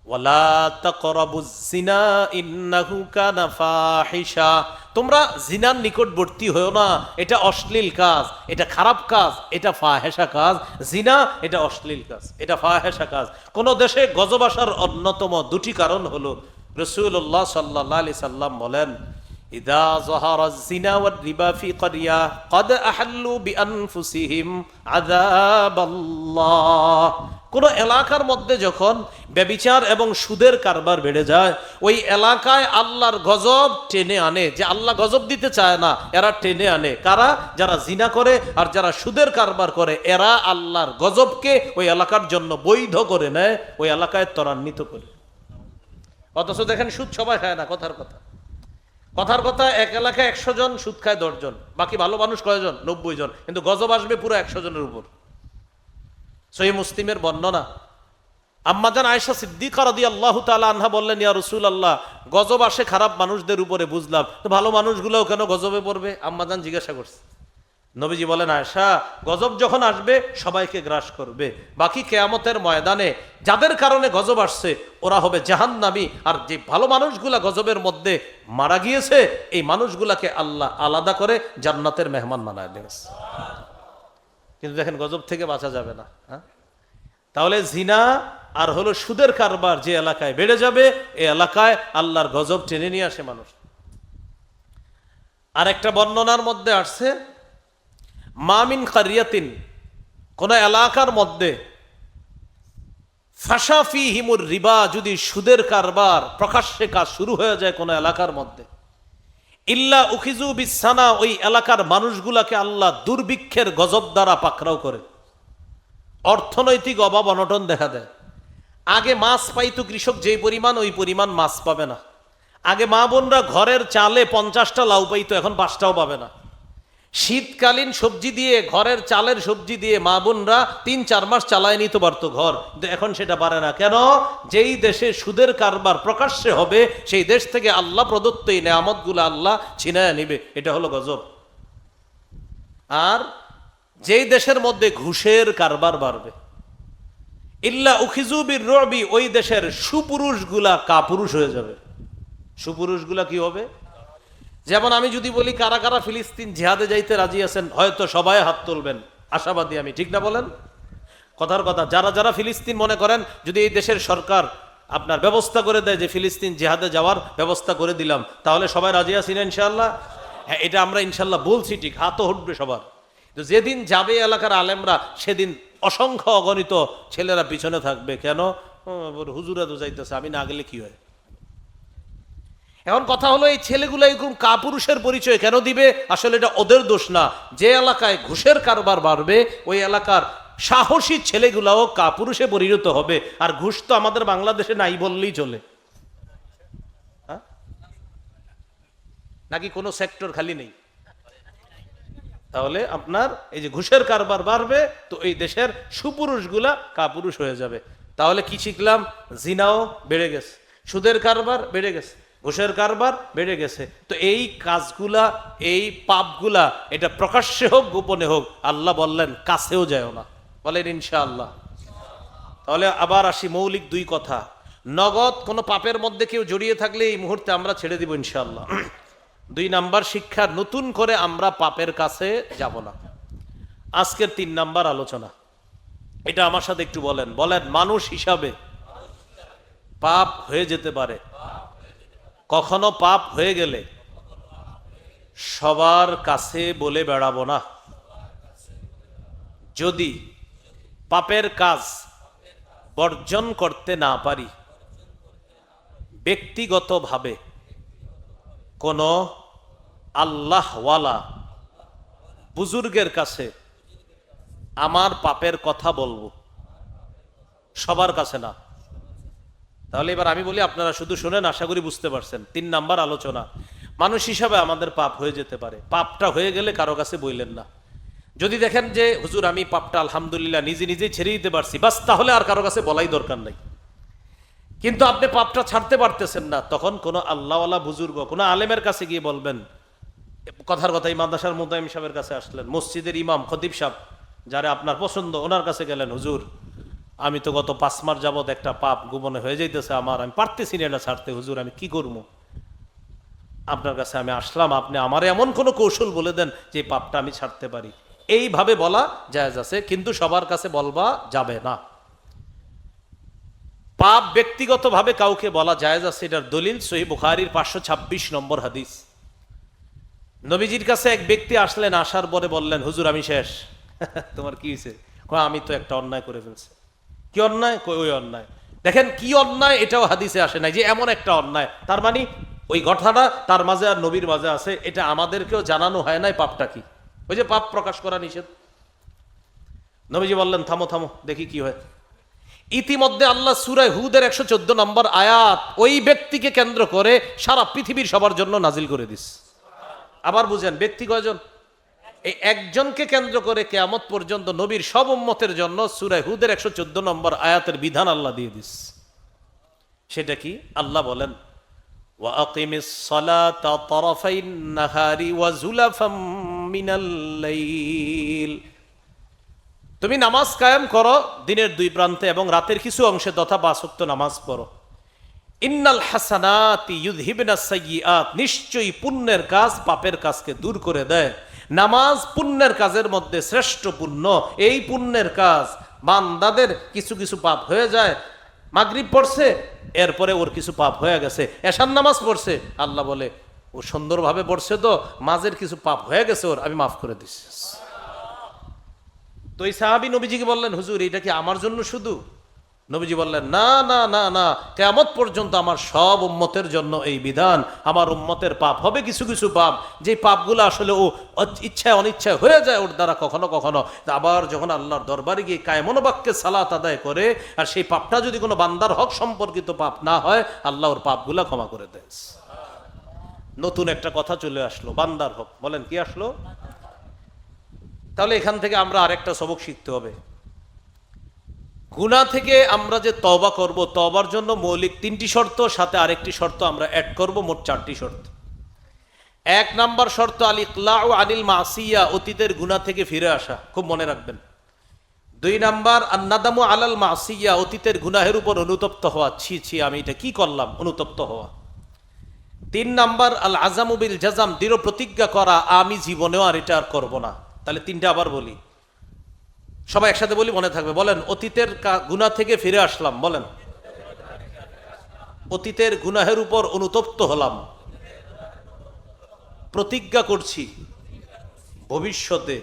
ওয়ালা তাকরাবুজ জিনা ইন্নাহু কানা ফাহিশা, তোমরা জিনার নিকটবর্তী হও না, এটা অশ্লীল কাজ, এটা খারাপ কাজ, এটা ফাহেশা কাজ। জিনা এটা অশ্লীল কাজ, এটা ফাহেশা কাজ। কোন দেশে গজব আসার অন্যতম দুটি কারণ হলো, রাসূলুল্লাহ সাল্লাল্লাহু আলাইহি সাল্লাম বলেন, ইদা যাহারা যিনা ওয়ার রিবা ফি ক্বরিয়া ক্বাদ আহাল্লু বিআনফুসিহিম আযাবাল্লাহ। কোন এলাকার মধ্যে যখন ব্যভিচার এবং সুদের কারবার বেড়ে যায়, ওই এলাকায় আল্লাহর গজব টেনে আনে। যে আল্লাহ গজব দিতে চায় না, এরা টেনে আনে। কারা? যারা জিনা করে আর যারা সুদের কারবার করে, এরা আল্লাহর গজবকে ওই এলাকার জন্য বৈধ করে নেয়, ওই এলাকায় ত্বরান্বিত করে। অথচ দেখেন সুদ সবাই খায় না। কথার কথা, এক এলাকায় 100 জন সুদ খায় 10 জন, বাকি ভালো মানুষ কয়জন? 90 জন। কিন্তু গজব আসবে পুরো 100 জনের উপর। সহিহ মুসলিমের বর্ণনা, আম্মাজান আয়েশা সিদ্দিকা রাদিয়াল্লাহু তাআলা আনহা বললেন, ইয়া রাসূলুল্লাহ, গজব আসে খারাপ মানুষদের উপরে, বুঝলাম, তো ভালো মানুষগুলোও কেন গজবে পড়বে? আম্মাজান জিজ্ঞাসা করছে। নবীজি বলেন, আয়েশা, গজব যখন আসবে সবাইকে গ্রাস করবে, বাকি কিয়ামতের ময়দানে যাদের কারণে গজব আসছে ওরা হবে জাহান্নামী, আর যে ভালো মানুষগুলা গজবের মধ্যে মারা গিয়েছে, এই মানুষগুলাকে আল্লাহ আলাদা করে জান্নাতের মেহমান বানায় দিয়েছে। কিন্তু দেখেন গজব থেকে বাঁচা যাবে না। হ্যাঁ, তাহলে জিনা আর হলো সুদের কারবার যে এলাকায় বেড়ে যাবে, এই এলাকায় আল্লাহর গজব টেনে নিয়ে আসে মানুষ। আর একটা বর্ণনার মধ্যে আসছে, মামিন কারিয়াতিন, কোন এলাকার মধ্যে ফাশা ফীহিমুর রিবা, যদি সুদের কারবার প্রকাশ্যে কাজ শুরু হয়ে যায় কোন এলাকার মধ্যে, ইল্লা উখিজু বিসানা, ওই এলাকার মানুষগুলাকে আল্লাহ দুর্ভিক্ষের গজব দ্বারা পাকড়াও করে। অর্থনৈতিক অভাব অনটন দেখা দেয়। আগে মাছ পাইতো কৃষক যেই পরিমাণ, ওই পরিমাণ মাছ পাবে না। আগে মা বোনরা ঘরের চালে 50টা লাউ পাইতো, এখন 5টাও পাবে না। শীতকালীন সবজি দিয়ে, ঘরের চালের সবজি দিয়ে মা বোনরা 3-4 মাস চালায় নিতে পারতো ঘর, কিন্তু এখন সেটা পারে না। কেন? যেই দেশে সুদের কারবার প্রকাশ্যে হবে, সেই দেশ থেকে আল্লাহ প্রদত্ত এই নেয়ামতগুলো আল্লাহ ছিনায় নিবে। এটা হলো গজব। আর যেই দেশের মধ্যে ঘুষের কারবার বাড়বে, ইল্লা উখিজু বির রুবি, ওই দেশের সুপুরুষগুলা কাপুরুষ হয়ে যাবে। সুপুরুষগুলা কি হবে? যেমন আমি যদি বলি, কারা কারা ফিলিস্তিন জিহাদে যাইতে রাজি আছেন, হয়তো সবাই হাত তুলবেন, আশাবাদী আমি, ঠিক না বলেন? কথার কথা, যারা যারা ফিলিস্তিন মনে করেন, যদি এই দেশের সরকার আপনার ব্যবস্থা করে দেয় যে ফিলিস্তিন জিহাদে যাওয়ার ব্যবস্থা করে দিলাম, তাহলে সবাই রাজি আছি না ইনশাআল্লাহ? হ্যাঁ, এটা আমরা ইনশাআল্লাহ বলছি, ঠিক, হাতও উঠবে সবার। তো যেদিন যাবে এলাকার আলেমরা, সেদিন অসংখ্য অগণিত ছেলেরা পিছনে থাকবে। কেন? হুজুরা তো যাইতেছে, আমি না গেলে কি হয়? এখন কথা হলো, এই ছেলেগুলো এরকম কাপুরুষের পরিচয় কেন দিবে? আসলে এটা ওদের দোষ না। যে এলাকায় ঘুষের কারবার বাড়বে, ওই এলাকার সাহসী ছেলেগুলাও কাপুরুষে পরিণত হবে। আর ঘুষ তো আমাদের বাংলাদেশে নাই বললেই চলে। হ্যাঁ, নাকি কোনো সেক্টর খালি নেই? তাহলে আপনার এই যে ঘুষের কারবার বাড়বে, তো এই দেশের সুপুরুষগুলা কাপুরুষ হয়ে যাবে। তাহলে কি শিখলাম? জিনাও বেড়ে গেছে, সুদের কারবার বেড়ে গেছে, ঘুষের কারবার বেড়ে গেছে। তো এই কাজগুলা, এই পাপগুলা, এটা প্রকাশ্যে হোক গোপনে হোক, আল্লাহ বললেন কাছেও যায় না। বলেন ইনশাআল্লাহ। তাহলে আবার আসি মৌলিক 2 কথা। নগদ কোনো পাপের মধ্যে কেউ জড়িয়ে থাকলে এই মুহূর্তে আমরা ছেড়ে দিব ইনশাআল্লাহ। 2 নাম্বার শিক্ষা, নতুন করে আমরা পাপের কাছে যাব না। আজকের 3 নাম্বার আলোচনা, এটা আমার সাথে একটু বলেন। মানুষ হিসাবে পাপ হয়ে যেতে পারে। কখনো পাপ হয়ে গেলে সবার কাছে বলে বেড়াবো না। যদি পাপের কাজ বর্জন করতে না পারি, ব্যক্তিগতভাবে কোনো আল্লাহওয়ালা বুজুর্গের কাছে আমার পাপের কথা বলবো, সবার কাছে না। তাহলে এবার আমি বলি, আপনারা শুধু শুনেন, আশা করি বুঝতে পারছেন। 3 নাম্বার আলোচনা, মানুষ হিসাবে আমাদের পাপ হয়ে যেতে পারে। পাপটা হয়ে গেলে কারো কাছে বললেন না। যদি দেখেন যে হুজুর আমি পাপটা আলহামদুলিল্লাহ নিজে নিজেই ছেড়ে দিতে পারছি, বাস, তাহলে আর কারো কাছে বলাই দরকার নাই। কিন্তু আপনি পাপটা ছাড়তে পারতেছেন না, তখন কোনো আল্লাহওয়ালা বুজুর্গ, কোনো আলেমের কাছে গিয়ে বলবেন। কথার কথা, এই মাদ্রাসার মুদাইম সাহেবের কাছে আসলেন, মসজিদের ইমাম খতিব সাহেব, যারা আপনার পছন্দ, ওনার কাছে গেলেন, হুজুর আমি তো গত 5 মাস যাবৎ একটা পাপ গোপনে হয়ে যাইতেছে আমার, আমি পারতেছি না এটা ছাড়তে, হুজুর আমি কি করবো? আপনার কাছে আমি আসলাম, আপনি আমার এমন কোনো কৌশল বলে দেন যে এই পাপটা আমি ছাড়তে পারি। এইভাবে বলা জায়েজ আছে, কিন্তু সবার কাছে বলবা যাবে না। পাপ ব্যক্তিগতভাবে কাউকে বলা জায়েজ আছে, এটার দলিল সহিহ বুখারীর 526 নম্বর হাদিস। নবীজির কাছে এক ব্যক্তি আসলেন, আসার পরে বললেন, হুজুর আমি শেষ। তোমার কি হয়েছে? আমি তো একটা অন্যায় করে ফেলছি। কি অন্যায়? ওই অন্যায়। দেখেন কি অন্যায়, এটাও হাদিসে আসে নাই যে এমন একটা অন্যায়। তার মানে ওই ঘটনাটা তার মাঝে আর নবীর মাঝে আছে, এটা আমাদেরকেও জানানো হয় নাই পাপটা কি। ওই যে পাপ প্রকাশ করা নিষেধ। নবীজি বললেন, থামো থামো, দেখি কি হয়। ইতিমধ্যে আল্লাহ সূরা হুদের 114 নম্বর আয়াত ওই ব্যক্তিকে কেন্দ্র করে সারা পৃথিবীর সবার জন্য নাজিল করে দিস। আবার বুঝেন, ব্যক্তি কয়জন? এই একজনকে কেন্দ্র করে কিয়ামত পর্যন্ত নবীর সব উম্মতের জন্য সূরা হুদের 114 নম্বর আয়াতের বিধান আল্লাহ দিয়ে দিস। সেটা কি? আল্লাহ বলেন, ওয়া আকিমিস সালাতা তারাফাইন নাহারি ওয়া যুলাফাম মিনাল লাইল। তুমি নামাজ কায়েম করো দিনের দুই প্রান্তে এবং রাতের কিছু অংশে, তথা 5 ওয়াক্ত নামাজ পড়ো। ইন্নাল হাসানাতি ইউযহিবনাস সাইয়্যাত, নিশ্চয়ই পুণ্যের কাজ পাপের কাজকে দূর করে দেয়। নামাজ পুণ্যের কাজের মধ্যে শ্রেষ্ঠ পুণ্য। এই পুণ্যের কাজ বান্দাদের কিছু কিছু পাপ হয়ে যায়। মাগরিব পড়ছে, এরপরে ওর কিছু পাপ হয়ে গেছে। এশার নামাজ পড়ছে, আল্লাহ বলে ও সুন্দরভাবে পড়ছে তো, মাঝের কিছু পাপ হয়ে গেছে ওর, আমি মাফ করে দিচ্ছি। তো এই সাহাবী নবীজিকে বললেন, হুজুর এটা কি আমার জন্য শুধু? নবীজি বললেন, না না না না, কিয়ামত পর্যন্ত আমার সব উম্মতের জন্য এই বিধান। আমার উম্মতের পাপ হবে কিছু কিছু পাপ, যে পাপগুলো আসলে ও ইচ্ছায় অনিচ্ছায় হয়ে যায় ওর দ্বারা কখনো কখনো। আবার যখন আল্লাহর দরবারে গিয়ে কায়মন বাক্যে সালাত আদায় করে, আর সেই পাপটা যদি কোনো বান্দার হক সম্পর্কিত পাপ না হয়, আল্লাহ ওর পাপগুলা ক্ষমা করে দেয়। নতুন একটা কথা চলে আসলো, বান্দার হক। বলেন কি আসলো? তাহলে এখান থেকে আমরা আরেকটা সবক শিখতে হবে। গুনাহ থেকে আমরা যে তওবা করব, তওবার জন্য মৌলিক 3টি শর্ত, সাথে আরেকটি শর্ত আমরা অ্যাড করব, মোট 4টি শর্ত। 1 নাম্বার শর্ত আল ইকলাউ আনিল মাসিয়া, অতীতের গুনাহ থেকে ফিরে আসা, খুব মনে রাখবেন। 2 নাম্বার আন-নাদামু আলাল মাসিয়া, অতীতের গুনাহের উপর অনুতপ্ত হওয়া, ছি ছি আমি এটা কি করলাম, অনুতপ্ত হওয়া। 3 নাম্বার আল আযামু বিল জাযাম, দৃঢ় প্রতিজ্ঞা করা আমি জীবনেও আর এটা আর করব না। তাহলে 3টা আবার বলি, সবাই একসাথে বলি, মনে থাকবে। বলেন, অতীতের গুনাহ থেকে ফিরে আসলাম। বলেন, অতীতের গুনাহের উপর অনুতপ্ত হলাম, প্রতিজ্ঞা করছি ভবিষ্যতে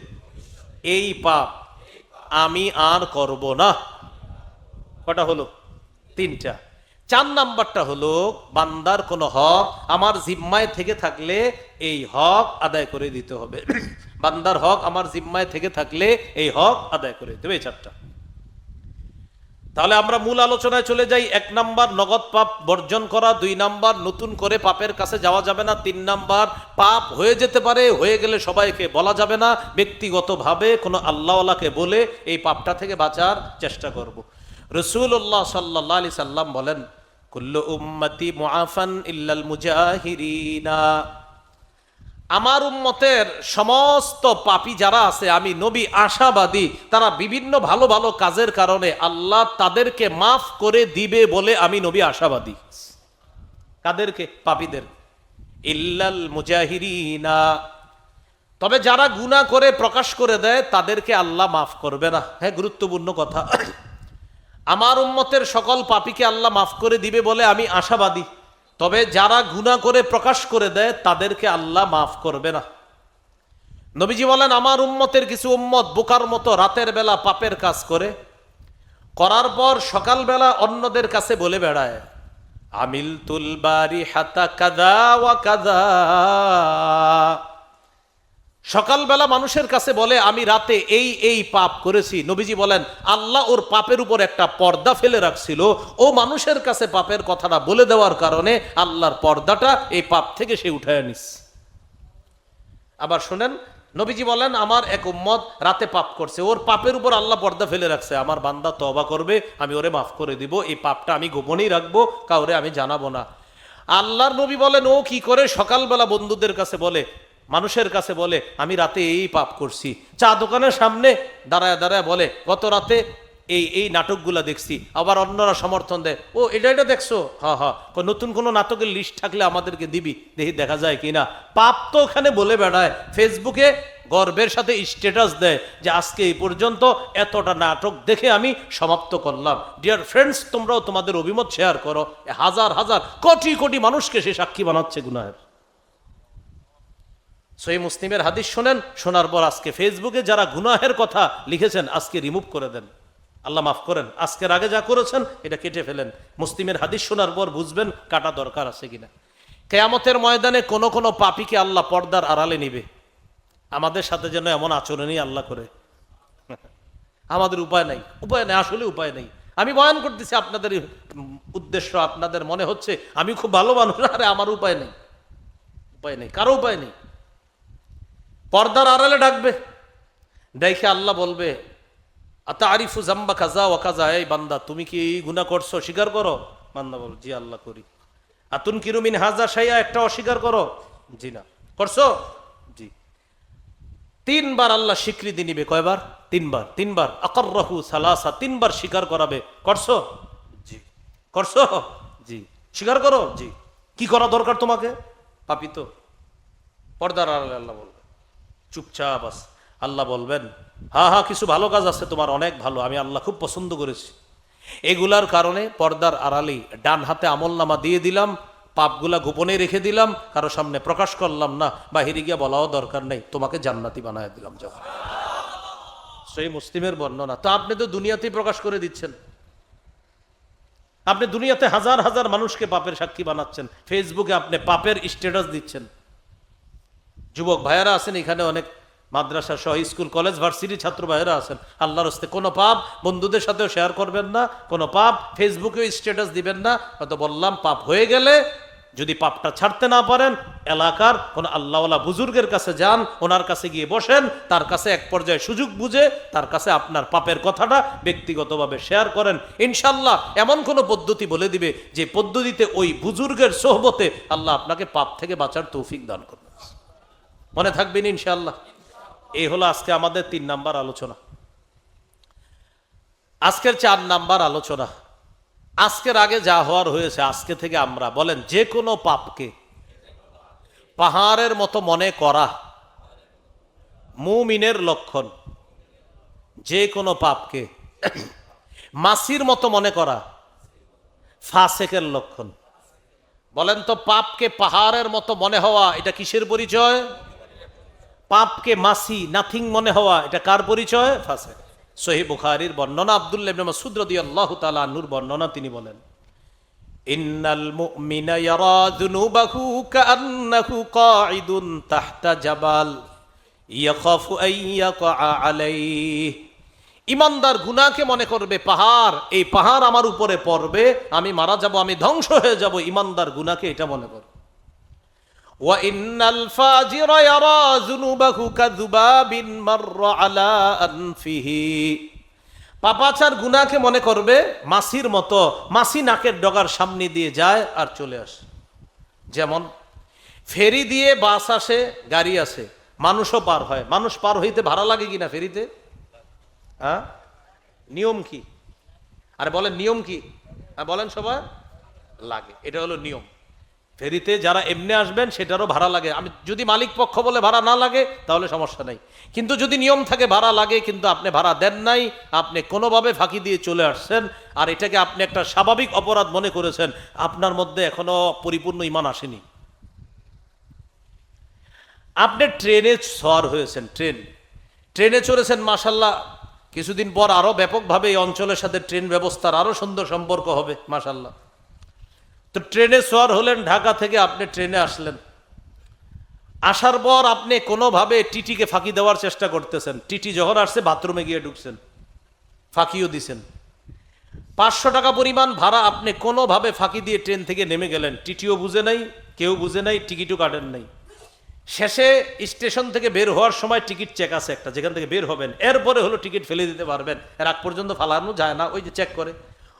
এই পাপ আমি আর করব না। কটা হলো? 3টা। 4 নাম্বারটা হলো, বান্দার কোনো হক আমার জিম্মায় থেকে থাকলে এই হক আদায় করে দিতে হবে। বান্দার হক আমার জিম্মায় থেকে থাকলে এই হক আদায় করে দিতে হবে। এই 4টা। তাহলে আমরা মূল আলোচনায় চলে যাই। 1 নাম্বার নগদ পাপ বর্জন করা, 2 নাম্বার নতুন করে পাপের কাছে যাওয়া যাবে না, 3 নাম্বার পাপ হয়ে যেতে পারে, হয়ে গেলে সবাইকে বলা যাবে না, ব্যক্তিগতভাবে কোনো আল্লাহওয়ালাকে বলে এই পাপটা থেকে বাঁচার চেষ্টা করব। রাসূলুল্লাহ সাল্লাল্লাহু আলাইহি সাল্লাম বলেন, কুল্লু উম্মতি মুআফান ইল্লাল মুজাহিরিনা, আমার উম্মতের সমস্ত পাপী যারা আছে আমি নবী আশাবাদী, তারা বিভিন্ন ভালো ভালো কাজের কারণে আল্লাহ তাদেরকে মাফ করে দিবে বলে আমি নবী আশাবাদী। কাদেরকে? পাপীদের। ইল্লাল মুজাহিরিনা, তবে যারা গুনাহ করে প্রকাশ করে দেয় তাদেরকে আল্লাহ মাফ করবে না। হ্যাঁ, গুরুত্বপূর্ণ কথা। আমার উম্মতের সকল পাপীকে আল্লাহ মাফ করে দিবে বলে আমি আশাবাদী, তবে যারা গুনাহ করে প্রকাশ করে দেয় তাদেরকে আল্লাহ মাফ করবে না। নবীজি বলেন, আমার উম্মতের কিছু উম্মত বোকার মতো রাতের বেলা পাপের কাজ করে, করার পর সকালবেলা অন্যদের কাছে বলে বেড়ায়, আমিলতুল বারিহাতা কাযা ওয়া কাযা। সকালবেলা মানুষের কাছে বলে আমি রাতে এই এই পাপ করেছি। নবীজি বলেন, আল্লাহ ওর পাপের উপর একটা পর্দা ফেলে রাখছিল, ও মানুষের কাছে পাপের কথাটা বলে দেওয়ার কারণে আল্লাহর পর্দাটা এই পাপ থেকে সে উঠায় নিস। আবার শোনেন, নবীজি বলেন, আমার এক উম্মত রাতে পাপ করছে, ওর পাপের উপর আল্লাহ পর্দা ফেলে রাখছে, আমার বান্দা তওবা করবে, আমি ওরে মাফ করে দিব, এই পাপটা আমি গোপনেই রাখবো, কাউরে আমি জানাবো না। আল্লাহর নবী বলেন, ও কি করে সকালবেলা বন্ধুদের কাছে বলে, মানুষের কাছে বলে আমি রাতে এই পাপ করছি। চা দোকানের সামনে দাঁড়ায় দাঁড়ায় বলে, গত রাতে এই এই নাটকগুলা দেখছি, আবার অন্যরা সমর্থন দেয়, ও এটা দেখছো, হ্যাঁ হ্যাঁ, নতুন কোনো নাটকের লিস্ট থাকলে আমাদেরকে দিবি, দেখি দেখা যায় কিনা। পাপ তো ওখানে বলে বেড়ায়, ফেসবুকে গর্বের সাথে স্ট্যাটাস দেয় যে আজকে এই পর্যন্ত এতটা নাটক দেখে আমি সমাপ্ত করলাম। ডিয়ার ফ্রেন্ডস, তোমরাও তোমাদের অভিমত শেয়ার করো। হাজার হাজার কোটি কোটি মানুষকে সে সাক্ষী বানাচ্ছে গুনাহের। সহিহ মুসলিমের হাদিস শোনেন, শোনার পর আজকে ফেসবুকে যারা গুনাহের কথা লিখেছেন আজকে রিমুভ করে দেন, আল্লাহ মাফ করেন। আজকের আগে যা করেছেন এটা কেটে ফেলেন। মুসলিমের হাদিস শোনার পর বুঝবেন কাটা দরকার আছে কিনা। কিয়ামতের ময়দানে কোন কোন পাপীকে আল্লাহ পর্দার আড়ালে নিবে। আমাদের সাথে যেন এমন আচরণই আল্লাহ করে। আমাদের উপায় নাই, উপায় নেই, আসলে উপায় নেই। আমি বয়ান করতেছি আপনাদের উদ্দেশ্য, আপনাদের মনে হচ্ছে আমি খুব ভালো মানুষ, আরে আমার উপায় নেই, উপায় নেই, কারো উপায় নেই। পর্দার আড়ালে ডাকবে, দেখে আল্লাহ বলবে আতারিফু জাম্বা কাজা ওয়া কাজা, এই বান্দা তুমি কি এই গুনাহ করছো, স্বীকার করো। বান্দা বল, জি আল্লাহ করি। আতুন কিরুমিন হাজা শাইয়া, একটা অস্বীকার করো, জি না। করছো, জি। তিনবার আল্লাহ স্বীকৃতি নিবে। কয়বার? তিনবার। তিনবার আকররাহু সালাসা, তিনবার স্বীকার করাবে। করছো, জি। করছো, জি। স্বীকার করো, জি। কি করা দরকার তোমাকে? পাপী তো। পর্দার আড়ালে আল্লাহ বলবে, চুপচাপ আস। আল্লাহ বলবেন, হ্যাঁ হ্যাঁ, কিছু ভালো কাজ আছে তোমার, অনেক ভালো, আমি আল্লাহ খুব পছন্দ করেছি। এগুলার কারণে পর্দার আড়ালেই ডান হাতে আমলনামা দিয়ে দিলাম, পাপগুলা গোপনে রেখে দিলাম, কারো সামনে প্রকাশ করলাম না, বাহিরে গিয়ে বলাও দরকার নেই, তোমাকে জান্নাতি বানায় দিলাম। যখন সেই মুসলিমের বর্ণনা, তো আপনি তো দুনিয়াতেই প্রকাশ করে দিচ্ছেন। আপনি দুনিয়াতে হাজার হাজার মানুষকে পাপের সাক্ষী বানাচ্ছেন, ফেসবুকে আপনি পাপের স্ট্যাটাস দিচ্ছেন। যুবক ভাইয়েরা আছেন এখানে, অনেক মাদ্রাসা সহ স্কুল কলেজ ভার্সিটি ছাত্র ভাইয়েরা আছেন, আল্লাহর হস্তে কোনো পাপ বন্ধুদের সাথেও শেয়ার করবেন না, কোনো পাপ ফেসবুকেও স্ট্যাটাস দিবেন না। হয়তো বললাম পাপ হয়ে গেলে যদি পাপটা ছাড়তে না পারেন, এলাকার কোন আল্লাহওয়ালা বুজুর্গের কাছে যান, ওনার কাছে গিয়ে বসেন, তার কাছে এক পর্যায়ে সুযোগ বুঝে তার কাছে আপনার পাপের কথাটা ব্যক্তিগতভাবে শেয়ার করেন। ইনশাল্লাহ এমন কোন পদ্ধতি বলে দিবে যে পদ্ধতিতে ওই বুজুর্গের সোহবতে আল্লাহ আপনাকে পাপ থেকে বাঁচার তৌফিক দান করবেন। মনে থাকবেন ইনশাআল্লাহ। এই হলো আজকে আমাদের 3 নাম্বার আলোচনা। আজকের 4 নাম্বার আলোচনা, আজকের আগে যা হওয়ার হয়েছে, আজকে থেকে আমরা বলেন যে কোনো পাপকে পাহাড়ের মতো মনে করা মুমিনের লক্ষণ। যে কোনো পাপকে মাছির মতো মনে করা ফাসেকের লক্ষণ। বলেন তো, পাপকে পাহাড়ের মতো মনে হওয়া এটা কিসের পরিচয়? পাপকে মাসি, নাথিং মনে হওয়া, এটা কার পরিচয়? ফাসেক। সহিহ বুখারীর বর্ণনা, আব্দুল্লাহ ইবনে মাসউদ রাদিয়াল্লাহু তাআলা আনহুর বর্ণনা, তিনি বলেন, ইন্নাল মুমিনা ইয়ারা যুনুবাহু কাআন্নাহু কাঈদুন তাহতা জাবাল ইয়াখাফু আন ইয়াকা আলাইহি। ইমানদার গুনাহকে মনে করবে পাহাড়, এই পাহাড় আমার উপরে পড়বে, আমি মারা যাব, আমি ধ্বংস হয়ে যাব। ইমানদার গুনাহকে এটা মনে করে। ওয়া ইন্নাল ফাজিরা ইয়ারা যুনুবাহু কাযুবাবিন মাররা আলা আনফিহি। পাপাচার গুনাহকে মনে করবে মাছির মতো, মাছি নাকের ডগার সামনে দিয়ে যায় আর চলে আসে। যেমন ফেরি দিয়ে বাস আসে, গাড়ি আসে, মানুষও পার হয়। মানুষ পার হইতে ভাড়া লাগে কিনা ফেরিতে? হ্যাঁ, নিয়ম কি? আরে বলেন নিয়ম কি? বলেন সবাই, লাগে। এটা হলো নিয়ম। ফেরিতে যারা এমনি আসবেন সেটারও ভাড়া লাগে। আমি যদি মালিক পক্ষ বলে ভাড়া না লাগে তাহলে সমস্যা নাই, কিন্তু যদি নিয়ম থাকে ভাড়া লাগে, কিন্তু আপনি ভাড়া দেন নাই, আপনি কোনোভাবে ফাঁকি দিয়ে চলে আসছেন, আর এটাকে আপনি একটা স্বাভাবিক অপরাধ মনে করেছেন, আপনার মধ্যে এখনো পরিপূর্ণ ঈমান আসেনি। আপনি ট্রেনে সওয়ার হয়েছেন, ট্রেনে চড়েছেন, মাশাআল্লাহ, কিছুদিন পর আরো ব্যাপকভাবে এই অঞ্চলের সাথে ট্রেন ব্যবস্থার আরো সুন্দর সম্পর্ক হবে, মাশাআল্লাহ। তো ট্রেনে সওয়ার হলেন, ঢাকা থেকে আপনি ট্রেনে আসলেন। আসার পর আপনি কোনোভাবে টিটিকে ফাঁকি দেওয়ার চেষ্টা করতেছেন। টিটি যখন আসছে বাথরুমে গিয়ে ঢুকছেন, ফাঁকিও দিছেন। 500 টাকা পরিমাণ ভাড়া আপনি কোনোভাবে ফাঁকি দিয়ে ট্রেন থেকে নেমে গেলেন। টিটিও বুঝে নাই, কেউ বুঝে নাই, টিকিটও কাটেন নাই। শেষে স্টেশন থেকে বের হওয়ার সময় টিকিট চেক আছে একটা, যেখান থেকে বের হবেন, এরপরে হলো টিকিট ফেলে দিতে পারবেন, এর আগ পর্যন্ত ফালানো যায় না, ওই যে চেক করে।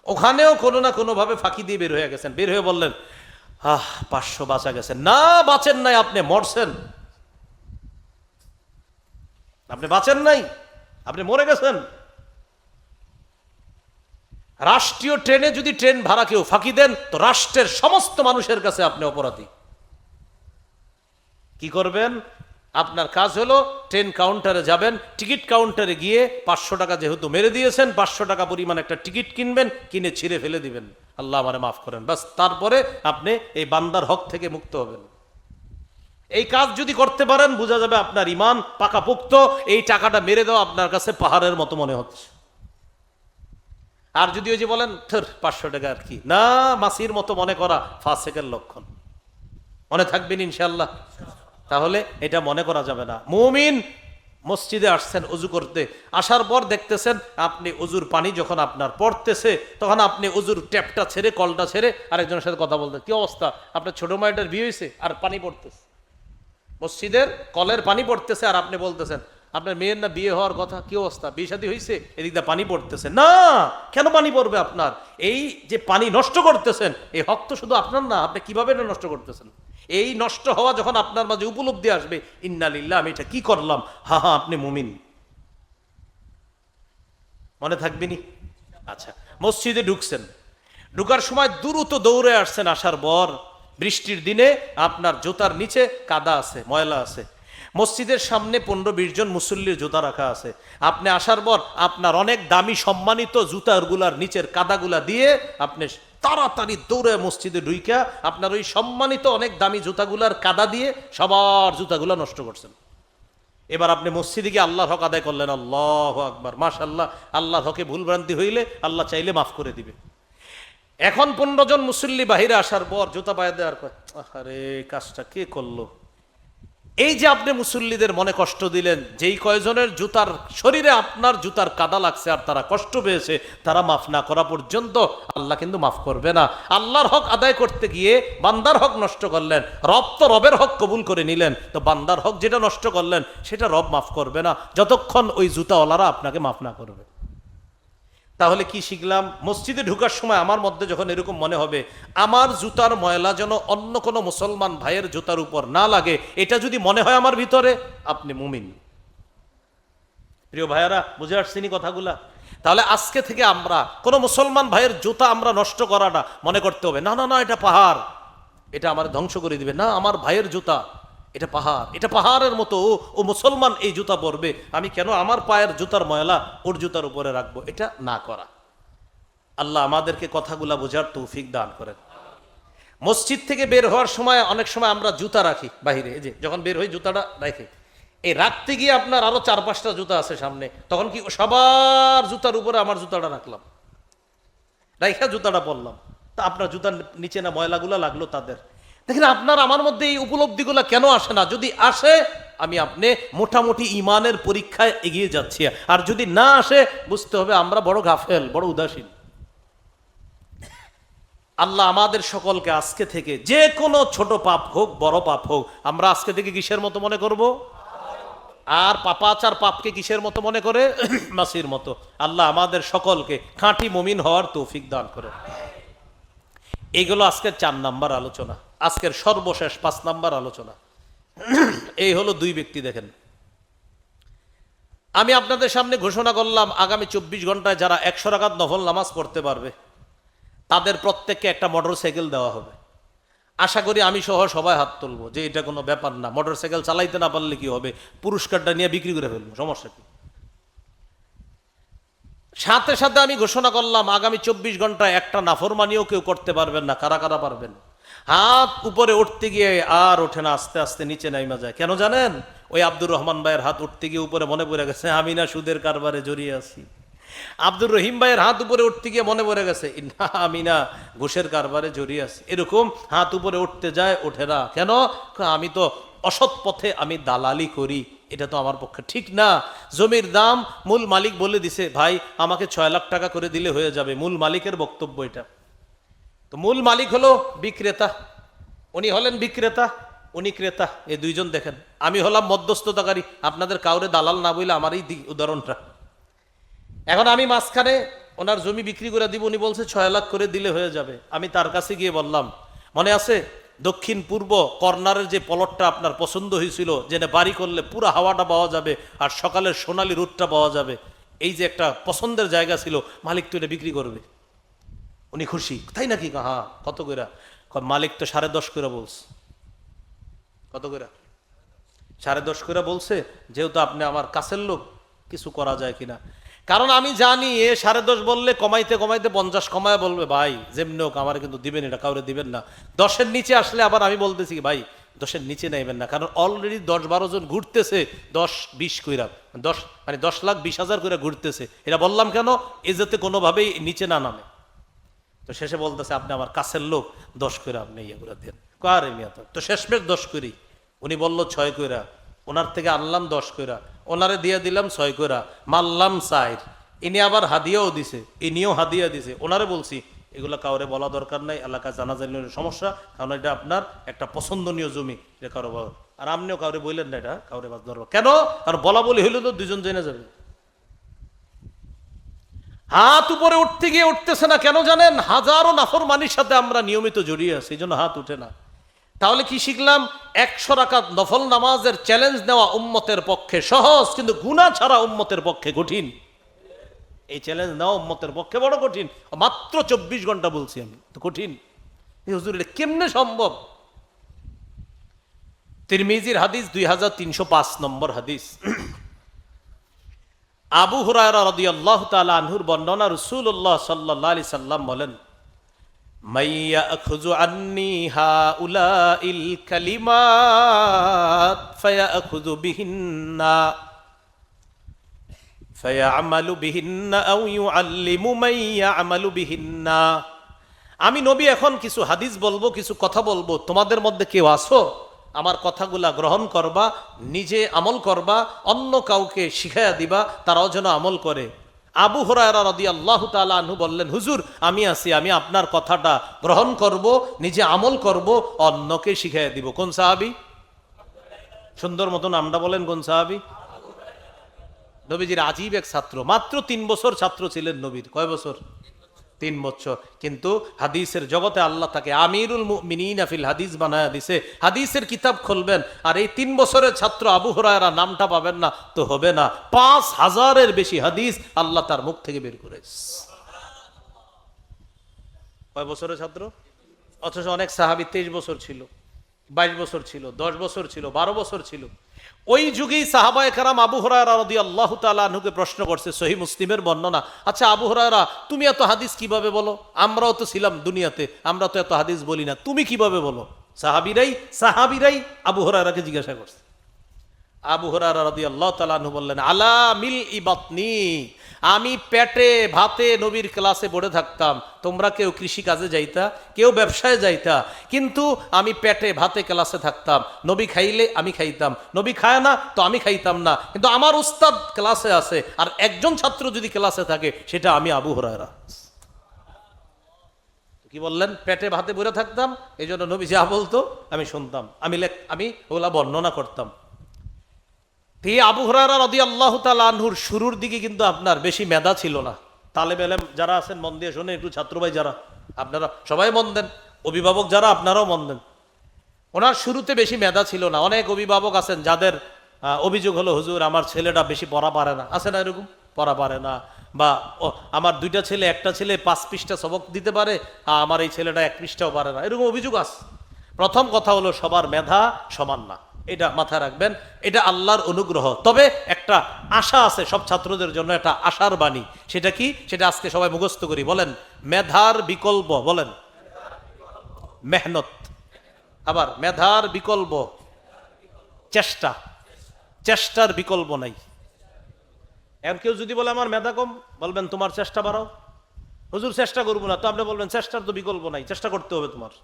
ওখানেও কোনো না কোনোভাবে ফাঁকি দিয়ে বের হয়ে গেছেন। বের হয়ে বললেন, 500 বাঁচা গেছে। না, বাঁচেন নাই, আপনি মরছেন। আপনি বাঁচেন নাই, আপনি মরে গেছেন। রাষ্ট্রীয় ট্রেনে যদি ট্রেন ভাড়া কেউ ফাঁকি দেন তো রাষ্ট্রের সমস্ত মানুষের কাছে আপনি অপরাধী। কি করবেন? আপনার কাজ হলো ট্রেন কাউন্টারে যাবেন, টিকিট কাউন্টারে গিয়ে 500 টাকা যেহেতু মেরে দিয়েছেন, 500 টাকা পরিমাণ একটা টিকিট কিনবেন, কিনে ছিঁড়ে ফেলে দিবেন, আল্লাহ আমারে মাফ করেন, বাস। তারপরে আপনি এই বান্দার হক থেকে মুক্ত হবেন। এই কাজ যদি করতে পারেন বোঝা যাবে আপনার ইমান পাকাপোক্ত। এই টাকাটা মেরে দেওয়া আপনার কাছে পাহাড়ের মতো মনে হচ্ছে। আর যদি ওই যে বলেন 500 টাকা আর কি, না, মাসির মতো মনে করা ফাসেকের লক্ষণ। মনে থাকবেন ইনশাআল্লাহ? তাহলে এটা মনে করা যাবে না। মুমিন মসজিদে আসছেন অজু করতে, আসার পর দেখতেছেন আপনি অজুর পানি যখন আপনার পড়তেছে তখন আপনি অজুর ট্যাপটা ছেড়ে, কলটা ছেড়ে আরেকজনের সাথে কথা বলতে, কি অবস্থা, আপনার ছোট মায়ের বিয়ে হয়েছে আর পানি পড়তেছে, মসজিদের কলের পানি পড়তেছে আর আপনি বলতেছেন আপনার মেয়ের না বিয়ে হওয়ার কথা, কি অবস্থা, বিয়ে শাদী হয়েছে, এদিক দিয়ে পানি পড়তেছে। না, কেন পানি পড়বে আপনার? এই যে পানি নষ্ট করতেছেন, এই হক তো শুধু আপনার না, আপনি কিভাবে এটা নষ্ট করতেছেন? এই নষ্ট হওয়া যখন আপনার মাঝে উপলব্ধি আসবে, ইন্না লিল্লাহ, আমি এটা কি করলাম, হা হা, আপনি মুমিন। মনে থাকবেনি? আচ্ছা, মসজিদে ঢুকছেন, ঢুকার সময় দ্রুত দৌড়ে আসছেন, আসার পর বৃষ্টির দিনে আপনার জুতার নিচে কাদা আছে, ময়লা আছে, মসজিদের সামনে 15-20 জন মুসল্লির জুতা রাখা আছে। আপনি আসার পর আপনার অনেক দামি সম্মানিত জুতাগুলার নিচের কাদাগুলা দিয়ে আপনি তাড়াতাড়ি দৌড়ে মসজিদে ঢুইকা আপনার ওই সম্মানিত অনেক দামি জুতাগুলার কাদা দিয়ে সবার জুতাগুলা নষ্ট করছেন। এবার আপনি মসজিদে গিয়ে আল্লাহর হক আদায় করলেন, আল্লাহু আকবার, মাশাআল্লাহ। আল্লাহর হকে ভুলভ্রান্তি হইলে আল্লাহ চাইলে মাফ করে দিবে। এখন 15 জন মুসল্লি বাহিরে আসার পর জুতা পায়ে দেওয়ার পর, আরে কাজটা কে করলো? এই যে আপনি মুসল্লিদের মনে কষ্ট দিলেন, যেই কয়জনের জুতার শরীরে আপনার জুতার কাদা লাগছে আর তারা কষ্ট পেয়েছে, তারা মাফ না করা পর্যন্ত আল্লাহ কিন্তু মাফ করবে না। আল্লাহর হক আদায় করতে গিয়ে বান্দার হক নষ্ট করলেন, রব তো রবের হক কবুল করে নিলেন, তো বান্দার হক যেটা নষ্ট করলেন সেটা রব মাফ করবে না যতক্ষণ ওই জুতাওয়ালারা আপনাকে মাফ না করবে। তাহলে কি শিখলাম? মসজিদে ঢুকার সময় আমার মধ্যে যখন এরকম মনে হবে আমার জুতার ময়লা যেন অন্য কোনো মুসলমান ভাইয়ের জুতার উপর না লাগে, এটা যদি মনে হয় আমার ভিতরে, আপনি মুমিন। প্রিয় ভাইয়ারা, বুঝে আসছেনি কথাগুলা? তাহলে আজকে থেকে আমরা কোনো মুসলমান ভাইয়ের জুতা আমরা নষ্ট করাটা মনে করতে হবে না, না না, এটা পাহাড়, এটা আমার ধ্বংস করে দিবে, না, আমার ভাইয়ের জুতা, এটা পাহাড়, এটা পাহাড়ের মতো, ও মুসলমান এই জুতা পরবে, আমি কেন আমার পায়ের জুতার ময়লা ওর জুতার উপরে রাখবো, এটা না করা। আল্লাহ আমাদেরকে কথাগুলা বোঝার তৌফিক দান করেন। মসজিদ থেকে বের হওয়ার সময় অনেক সময় আমরা জুতা রাখি বাহিরে, এই যে যখন বের হই জুতাটা রাখি, এই রাখতে গিয়ে আপনার আরো 4-5টা জুতা আছে সামনে, তখন কি সবার জুতার উপরে আমার জুতাটা রাখলাম, রাইখা জুতাটা পরলাম, তা আপনার জুতার নিচে না ময়লাগুলা লাগলো তাদের। দেখেন আপনার আমার মধ্যে এই উপলব্ধিগুলা কেন আসে না? যদি আসে আমি আপনি মোটামুটি ইমানের পরীক্ষায় এগিয়ে যাচ্ছি, আর যদি না আসে বুঝতে হবে আমরা বড় গাফেল, বড় উদাসীন। আল্লাহ আমাদের সকলকে আজকে থেকে যে কোনো ছোট পাপ হোক বড় পাপ হোক, আমরা আজকে থেকে কিসের মতো মনে করব? আর পাপাচার পাপকে কিসের মতো মনে করে? মাসির মতো। আল্লাহ আমাদের সকলকে খাঁটি মুমিন হওয়ার তৌফিক দান করে। এইগুলো আজকের 4 নাম্বার আলোচনা, আজকের সর্বশেষ 5 নাম্বার আলোচনা। এই হলো 2 ব্যক্তি। দেখেন, আমি আপনাদের সামনে ঘোষণা করলাম আগামী 24 ঘন্টায় যারা 100 রাকাত নফল নামাজ পড়তে পারবে তাদের প্রত্যেককে একটা মোটরসাইকেল দেওয়া হবে। আশা করি আমি সহ সবাই হাত তুলবো যে এটা কোনো ব্যাপার না, মোটরসাইকেল চালাইতে না পারলে কি হবে, পুরস্কারটা নিয়ে বিক্রি করে ফেলবো, সমস্যা কি? সাথে সাথে আমি ঘোষণা করলাম আগামী 24 ঘন্টায় একটা নাফরমানিও কেউ করতে পারবেন না। কারা কারা পারবেন? হাত উপরে উঠতে গিয়ে আর ওঠে না, আস্তে আস্তে নিচে নাইমা যায়। কেন জানেন? ওই আব্দুর রহমান ভাইয়ের হাত উঠতে গিয়ে উপরে মনে পড়ে গেছে আমি না সুদের কারবারে জড়িয়ে আছি। আব্দুর রহিম ভাইয়ের হাত উপরে উঠতে গিয়ে মনে পড়ে গেছে না আমি না ঘুষের কারবারে জড়িয়ে আছি। এরকম হাত উপরে উঠতে যায়, ওঠে না। কেন? আমি তো অসৎ পথে আমি দালালি করি, এটা তো আমার পক্ষে ঠিক না। জমির দাম মূল মালিক বলে দিছে ভাই আমাকে 6 লাখ টাকা করে দিলে হয়ে যাবে, মূল মালিকের বক্তব্য এটা। তো মূল মালিক হলো বিক্রেতা, উনি হলেন বিক্রেতা, উনি ক্রেতা, এই 2 জন। দেখেন আমি হলাম মধ্যস্থতাকারী, আপনাদের কাউরে দালাল না বলে আমার এই উদাহরণটা। এখন আমি মাঝখানে ওনার জমি বিক্রি করে দিব, উনি বলছে 6 লাখ করে দিলে হয়ে যাবে। আমি তার কাছে গিয়ে বললাম মনে আছে দক্ষিণ পূর্ব কর্নারের যে প্লটটা আপনার পছন্দ হয়েছিল, যেটা বাড়ি করলে পুরো হাওয়াটা পাওয়া যাবে আর সকালের সোনালি রোদটা পাওয়া যাবে, এই যে একটা পছন্দের জায়গা ছিল, মালিক তো এটা বিক্রি করবে। উনি খুশি, তাই নাকি? হ্যাঁ। কত কইরা? মালিক তো 10.5 করে বলছে। কত কইরা? 10.5 করে বলছে। যেহেতু আপনি আমার কাছের লোক, কিছু করা যায় কিনা? কারণ আমি জানি এ 10.5 বললে কমাইতে কমাইতে 50 কমায় বলবে, ভাই যেমনি হোক আমার কিন্তু দিবেন, এটা কাউরে দিবেন না। 10-এর নিচে আসলে আবার আমি বলতেছি ভাই 10-এর নিচে নেবেন না, কারণ অলরেডি 10-12 জন ঘুরতেছে 10-20 কইরা, 10,20,000 করে ঘুরতেছে। এটা বললাম কেন? এ যাতে কোনোভাবেই নিচে না নামে। তো শেষে বলতেছে আপনি আমার কাছের লোক, 10 করে আপনি ইয়ে করে দেন। কারে মিয়া, তো শেষমেশ 10 করি। উনি বলল 6 কইরা, ওনার থেকে আনলাম 10 কইরা, ওনারে দিয়ে দিলাম 6 কইরা, মারলাম 4। ইনি আবার হাদিয়াও দিছে, ইনিও হাদিয়া দিছে। ওনারে বলছি এগুলো কাউরে বলা দরকার নাই, এলাকায় জানা জানি সমস্যা, কারণ এটা আপনার একটা পছন্দনীয় জমি, এটা কারো। আর আপনিও কাউরে বললেন না এটা কাউরে বাদ ধরবো কেন? কারণ বলা বলি হইলে তো 2 জন জেনে যাবে। হাত উপরে উঠতে গিয়ে উঠতেছে না কেন জানেন? হাজারো নাফরমানির সাথে আমরা নিয়মিত জড়িয়ে আছি, এই জন্য হাত উঠে না। তাহলে কি শিখলাম? 100 রাকাত নফল নামাজের চ্যালেঞ্জ নেওয়া উম্মতের পক্ষে সহজ, কিন্তু গুনাহ ছাড়া উম্মতের পক্ষে কঠিন। এই চ্যালেঞ্জ নেওয়া উম্মতের পক্ষে বড় কঠিন। মাত্র 24 ঘন্টা বলছি আমি, তো কঠিন। এই হুজুর এটা কেমনে সম্ভব? তিরমিজির হাদিস 2305 নম্বর হাদিস। আবু হুরায়রা রাদিয়াল্লাহু তাআলা আনহুর বর্ণনা, রাসূলুল্লাহ সাল্লাল্লাহু আলাইহি সাল্লাম বলেন, মাইয়াখুযু আন্নী হাউলাইল কালিমাত ফায়াখুযু বিহিন্না ফায়ামালু বিহিন্না আও ইউআল্লিমু মান ইয়ামালু বিহিন্না। আমি নবী এখন কিছু হাদিস বলবো, কিছু কথা বলবো, তোমাদের মধ্যে কেউ আছো আমার কথাগুলা গ্রহণ করবা, নিজে আমল করবা, অন্য কাউকে শিখাইয়া দিবা, তারাও যেন আমল করে। আবু হুরায়রা রাদিয়াল্লাহু তাআলা আনহু বললেন, হুজুর আমি আছি, আমি আপনার কথাটা গ্রহণ করব, নিজে আমল করব, অন্যকে শিখাইয়া দিব। কোন সাহাবী? সুন্দর মতন আমরা বলেন, কোন সাহাবী? নবীজির আজীব এক ছাত্র, মাত্র 3 বছর ছাত্র ছিলেন নবীর। কয় বছর? 3 বছর। কিন্তু হাদিসের জগতে আল্লাহ তাকে আমিরুল মুমিনিন ফিল হাদিস বানায়া দিছে। হাদিসের কিতাব খুলবেন আর এই 3 বছরের ছাত্র আবু হুরায়রা নামটা পাবেন না তো হবে না। 5000-এর বেশি হাদিস আল্লাহ তার মুখ থেকে বের করেছে। কয় বছরের ছাত্র? অথচ অনেক সাহাবী 23 বছর ছিল, 22 বছর ছিল, 10 বছর ছিল, 12 বছর ছিল। ওই যুগেই সাহাবায়ে কেরাম আবু হুরায়রা রাদিয়াল্লাহু তাআলা আনহুকে প্রশ্ন করছে, সহিহ মুসলিমের বর্ণনা। আচ্ছা আবু হুরায়রা, তুমি এত হাদিস কিভাবে বলো? আমরাও তো ছিলাম দুনিয়াতে, আমরা তো এত হাদিস বলি না, তুমি কিভাবে বলো? সাহাবীরাই আবু হুরায়রাকে জিজ্ঞাসা করছে। আবু হুরায়রা রাদিয়াল্লাহু তাআলা আনহু বললেন, আলা মিল ইবাতনি, আমি পেটে ভাতে নবীর ক্লাসে পড়ে থাকতাম। তোমরা কেউ কৃষি কাজে যাইতা, কেউ ব্যবসায় যাইতা, কিন্তু আমি পেটে ভাতে ক্লাসে থাকতাম। নবী খাইলে আমি খাইতাম, নবী খায় না তো আমি খাইতাম না, কিন্তু আমার উস্তাদ ক্লাসে আছে, আর একজন ছাত্র যদি ক্লাসে থাকে সেটা আমি আবু হুরায়রা। কি বললেন? পেটে ভাতে পড়ে থাকতাম, এই জন্য নবী যা বলতো আমি শুনতাম, আমি ওগুলা বর্ণনা করতাম। আবু হুরায়রা রাদিয়াল্লাহু তাআলা আনহুর শুরুর দিকে কিন্তু আপনার বেশি মেধা ছিল না। তালেবে ইলম যারা আছেন মন দিয়ে শুনে, একটু ছাত্র ভাই যারা, আপনারা সবাই মন দেন, অভিভাবক যারা আপনারাও মন দেন। ওনার শুরুতে বেশি মেধা ছিল না। অনেক অভিভাবক আছেন যাদের অভিযোগ হলো, হুজুর আমার ছেলেটা বেশি পড়া পারে না। আছে না এরকম? পড়া পারে না, বা আমার 2টা ছেলে, একটা ছেলে 5 পৃষ্ঠা সবক দিতে পারে, আমার এই ছেলেটা 1 পৃষ্ঠাও পারে না, এরকম অভিযোগ আছে। প্রথম কথা হলো সবার মেধা সমান না, এটা মাথায় রাখবেন। এটা আল্লাহর অনুগ্রহ। তবে একটা আশা আছে সব ছাত্রদের জন্য, একটা আশার বাণী। সেটা কি? সেটা আজকে সবাই মুখস্থ করি। বলেন, মেধার বিকল্প, বলেন মেহনত। আবার মেধার বিকল্প চেষ্টা, চেষ্টার বিকল্প নাই। এখন কেউ যদি বলে আমার মেধা কম, বলবেন তোমার চেষ্টা বাড়াও। হুজুর চেষ্টা করবো না, তো আপনি বলবেন চেষ্টার তো বিকল্প নাই, চেষ্টা করতে হবে তোমার।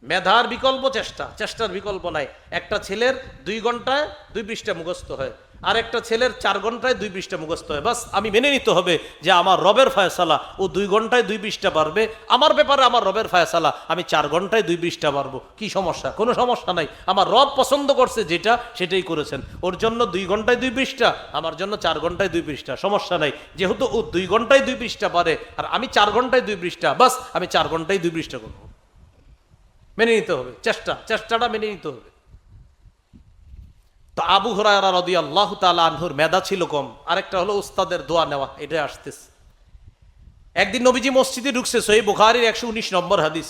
মেধার বিকল্প চেষ্টা, চেষ্টার বিকল্প নাই। একটা ছেলের 2 ঘন্টায় 2 পৃষ্ঠা মুখস্থ হয়, আর একটা ছেলের 4 ঘন্টায় 2 পৃষ্ঠা মুখস্থ হয়। বাস আমি মেনে নিতে হবে যে আমার রবের ফয়সালা, ও 2 ঘন্টায় 2 পৃষ্ঠা পারবে, আমার ব্যাপারে আমার রবের ফয়সালা, আমি 4 ঘন্টায় 2 পৃষ্ঠা পারবো। কি সমস্যা? কোনো সমস্যা নাই। আমার রব পছন্দ করছে যেটা, সেটাই করেছেন। ওর জন্য 2 ঘন্টায় 2 পৃষ্ঠা, আমার জন্য 4 ঘন্টায় 2 পৃষ্ঠা, সমস্যা নাই। যেহেতু ও 2 ঘন্টায় 2 পৃষ্ঠা পারে আর আমি 4 ঘন্টায় 2 পৃষ্ঠা, বাস আমি 4 ঘন্টায় 2 পৃষ্ঠা করবো। মেনে নিতে হবে, চেষ্টাটা মেনে নিতে হবে। তো আবু হুরায়রা রাদিয়াল্লাহু তাআলা আনহুর মেধা ছিল কম। আরেকটা হলো উস্তাদের দোয়া নেওয়া, এটাই আসতেছে। একদিন নবীজি মসজিদে ঢুকছে, সহিহ বুখারীর 119 নম্বর হাদিস।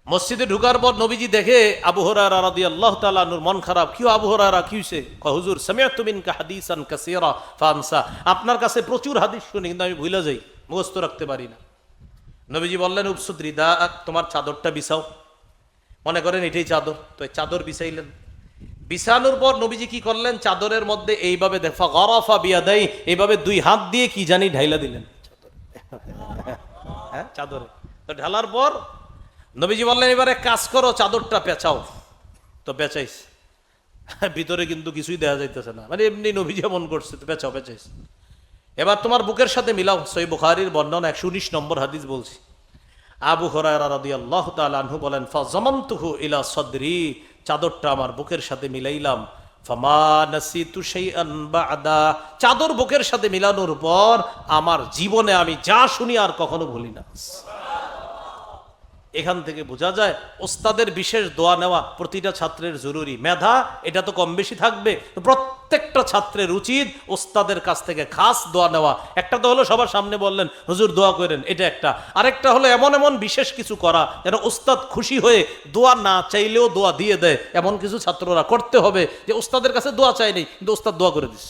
মসজিদে ঢুকার পর নবীজি দেখে আবু হুরায়রা রাদিয়াল্লাহু তাআলা আনহুর মন খারাপ। কি আবু হুরায়রা, কি হইছে? কয় হুজুর সামিআতু মিনকা হাদিসান কাসীরা ফানসা, আপনার কাছে প্রচুর হাদিস শুনি কিন্তু আমি ভুলে যাই, মুখস্থ রাখতে পারি না। নবীজি বললেন উবসুত রিদাআক, তোমার চাদরটা বিছাও। মনে করেন এটাই চাদর, তো এই চাদর বিছাইলেন। বিছানোর পর নবীজি কি করলেন, চাদরের মধ্যে এইভাবে দেখা গরাফা বিয়াদাই, এইভাবে দুই হাত দিয়ে কি জানি ঢাইলা দিলেন হ্যাঁ চাদরে। তো ঢালার পর নবীজি বললেন এবারে কাজ করো, চাদরটা পেঁচাও। তো পেঁচাইস, ভিতরে কিন্তু কিছুই দেখা যাইতেছে না, মানে এমনি নবীজি এমন করছে, তো পেঁচাও, পেঁচাইস। এবার তোমার বুকের সাথে মিলাও। সহিহ বুখারীর বর্ণনা 119 নম্বর হাদিস বলছি। আবু হুরায়রা রাদিয়াল্লাহু তাআলা আনহু বলেন ফাযামামতুহু ইলা সাদরি, চাদরটা আমার বুকের সাথে মিলাইলাম। ফামা নাসিতু শাইআন বা'দা, চাদর বুকের সাথে মিলানোর পর আমার জীবনে আমি যা শুনি আর কখনো ভুলি না। এখান থেকে বোঝা যায় ওস্তাদের বিশেষ দোয়া নেওয়া প্রতিটা ছাত্রের জরুরি। মেধা এটা তো কম বেশি থাকবে, তো প্রত্যেকটা ছাত্রের উচিত ওস্তাদের কাছ থেকে খাস দোয়া নেওয়া। একটা তো হলো সবার সামনে বললেন হুজুর দোয়া করেন, এটা একটা। আরেকটা হলো এমন এমন বিশেষ কিছু করা যেন ওস্তাদ খুশি হয়ে দোয়া না চাইলেও দোয়া দিয়ে দেয়, এমন কিছু ছাত্ররা করতে হবে যে ওস্তাদের কাছে দোয়া চাইনি কিন্তু ওস্তাদ দোয়া করে দিস।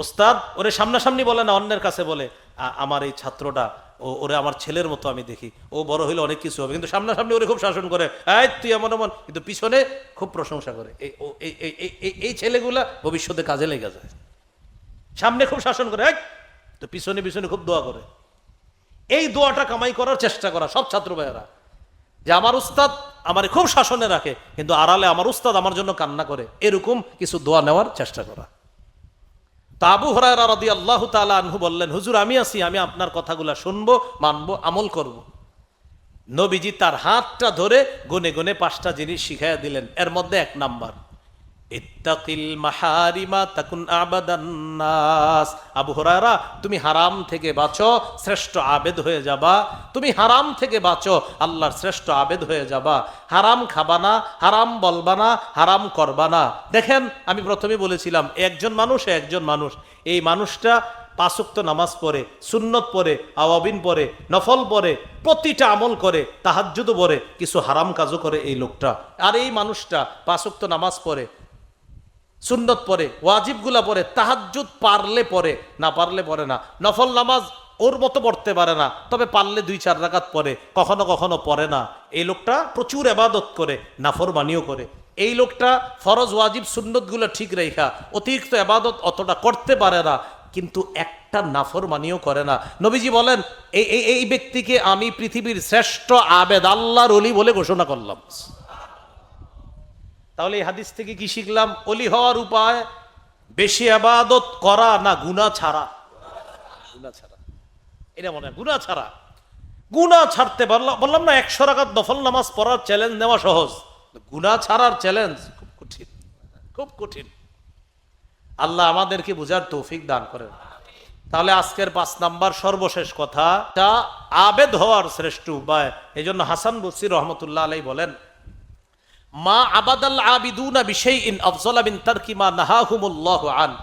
ওস্তাদ ওরে সামনাসামনি বলে না, অন্যের কাছে বলে আমার এই ছাত্রটা ওরে আমার ছেলের মতো আমি দেখি, ও বড় হইলে অনেক কিছু হবে, কিন্তু সামনাসামনি ওরে খুব শাসন করে, এই তুই এমন এমন, কিন্তু পিছনে খুব প্রশংসা করে। এই ছেলেগুলা ভবিষ্যতে কাজে লেগে যায়। সামনে খুব শাসন করে, তো পিছনে পিছনে খুব দোয়া করে। এই দোয়াটা কামাই করার চেষ্টা করা সব ছাত্র ভাইয়েরা, যে আমার উস্তাদ আমার খুব শাসনে রাখে কিন্তু আড়ালে আমার উস্তাদ আমার জন্য কান্না করে, এরকম কিছু দোয়া নেওয়ার চেষ্টা করা। তা আবু হুরায়রা রাদিয়াল্লাহু তাআলা আনহু বললেন হুজুর আমি আছি, আমি আপনার কথাগুলা শুনবো, মানবো, আমল করব। নবীজি তার হাতটা ধরে গুনে গুনে 5টা জিনিস শিখাইয়া দিলেন। এর মধ্যে 1 নাম্বার, ইত্তাকিল মাহারিমা তাকুন আবাদান নাস। আবু হুরায়রা তুমি হারাম থেকে বাঁচো, শ্রেষ্ঠ আবেদ হয়ে যাবা। তুমি হারাম থেকে বাঁচো, আল্লাহর শ্রেষ্ঠ আবেদ হয়ে যাবা। হারাম খাবা না, হারাম বলবা না, হারাম করবা না। দেখেন আমি প্রথমে বলেছিলাম একজন মানুষ, এই মানুষটা 5 ওয়াক্ত নামাজ পড়ে, সুন্নত পড়ে, আওয়াবিন পড়ে, নফল পড়ে, প্রতিটা আমল করে, তাহাজ্জুদও পড়ে, কিছু হারাম কাজও করে এই লোকটা। আর এই মানুষটা 5 ওয়াক্ত নামাজ পড়ে, সুন্নত পড়ে, ওয়াজিবগুলা পড়ে, তাহাজ্জুদ পারলে পড়ে, না পারলে পড়ে না। নফল নামাজ ওর মতো পড়তে পারে না, তবে পারলে 2-4 রাকাত পড়ে, কখনো কখনো পড়ে না। এই লোকটা প্রচুর ইবাদত করে, নাফরমানিও করে। এই লোকটা ফরজ ওয়াজিব সুন্নতগুলো ঠিক রেখা অতিরিক্ত ইবাদত অতটা করতে পারে না, কিন্তু একটা নাফরমানিও করে না। নবীজি বলেন এই ব্যক্তিকে আমি পৃথিবীর শ্রেষ্ঠ আবেদ, আল্লাহর ওলি বলে ঘোষণা করলাম। তাহলে এই হাদিস থেকে কি শিখলাম? ওলি হওয়ার উপায় বেশি ইবাদত করা না গুনাহ ছাড়া? গুনাহ ছাড়া, এটা মনে হয় গুনাহ ছাড়া। গুনাহ ছাড়তে বললাম না 100 রাকাত নফল নামাজ পড়ার চ্যালেঞ্জ নেওয়া সহজ, গুনাহ ছাড়ার চ্যালেঞ্জ খুব কঠিন, খুব কঠিন। আল্লাহ আমাদেরকে বুঝার তৌফিক দান করেন। তাহলে আজকের 5 নাম্বার সর্বশেষ কথা, তা আবেদ হওয়ার শ্রেষ্ঠ উপায়। এই জন্য হাসান বসরি রহমতুল্লাহ আলাইহি বলেন মা আবাদাল আবিদুনা বিশাইইন আফযালা মিন তারকি মা নাহাহুমুল্লাহু আন।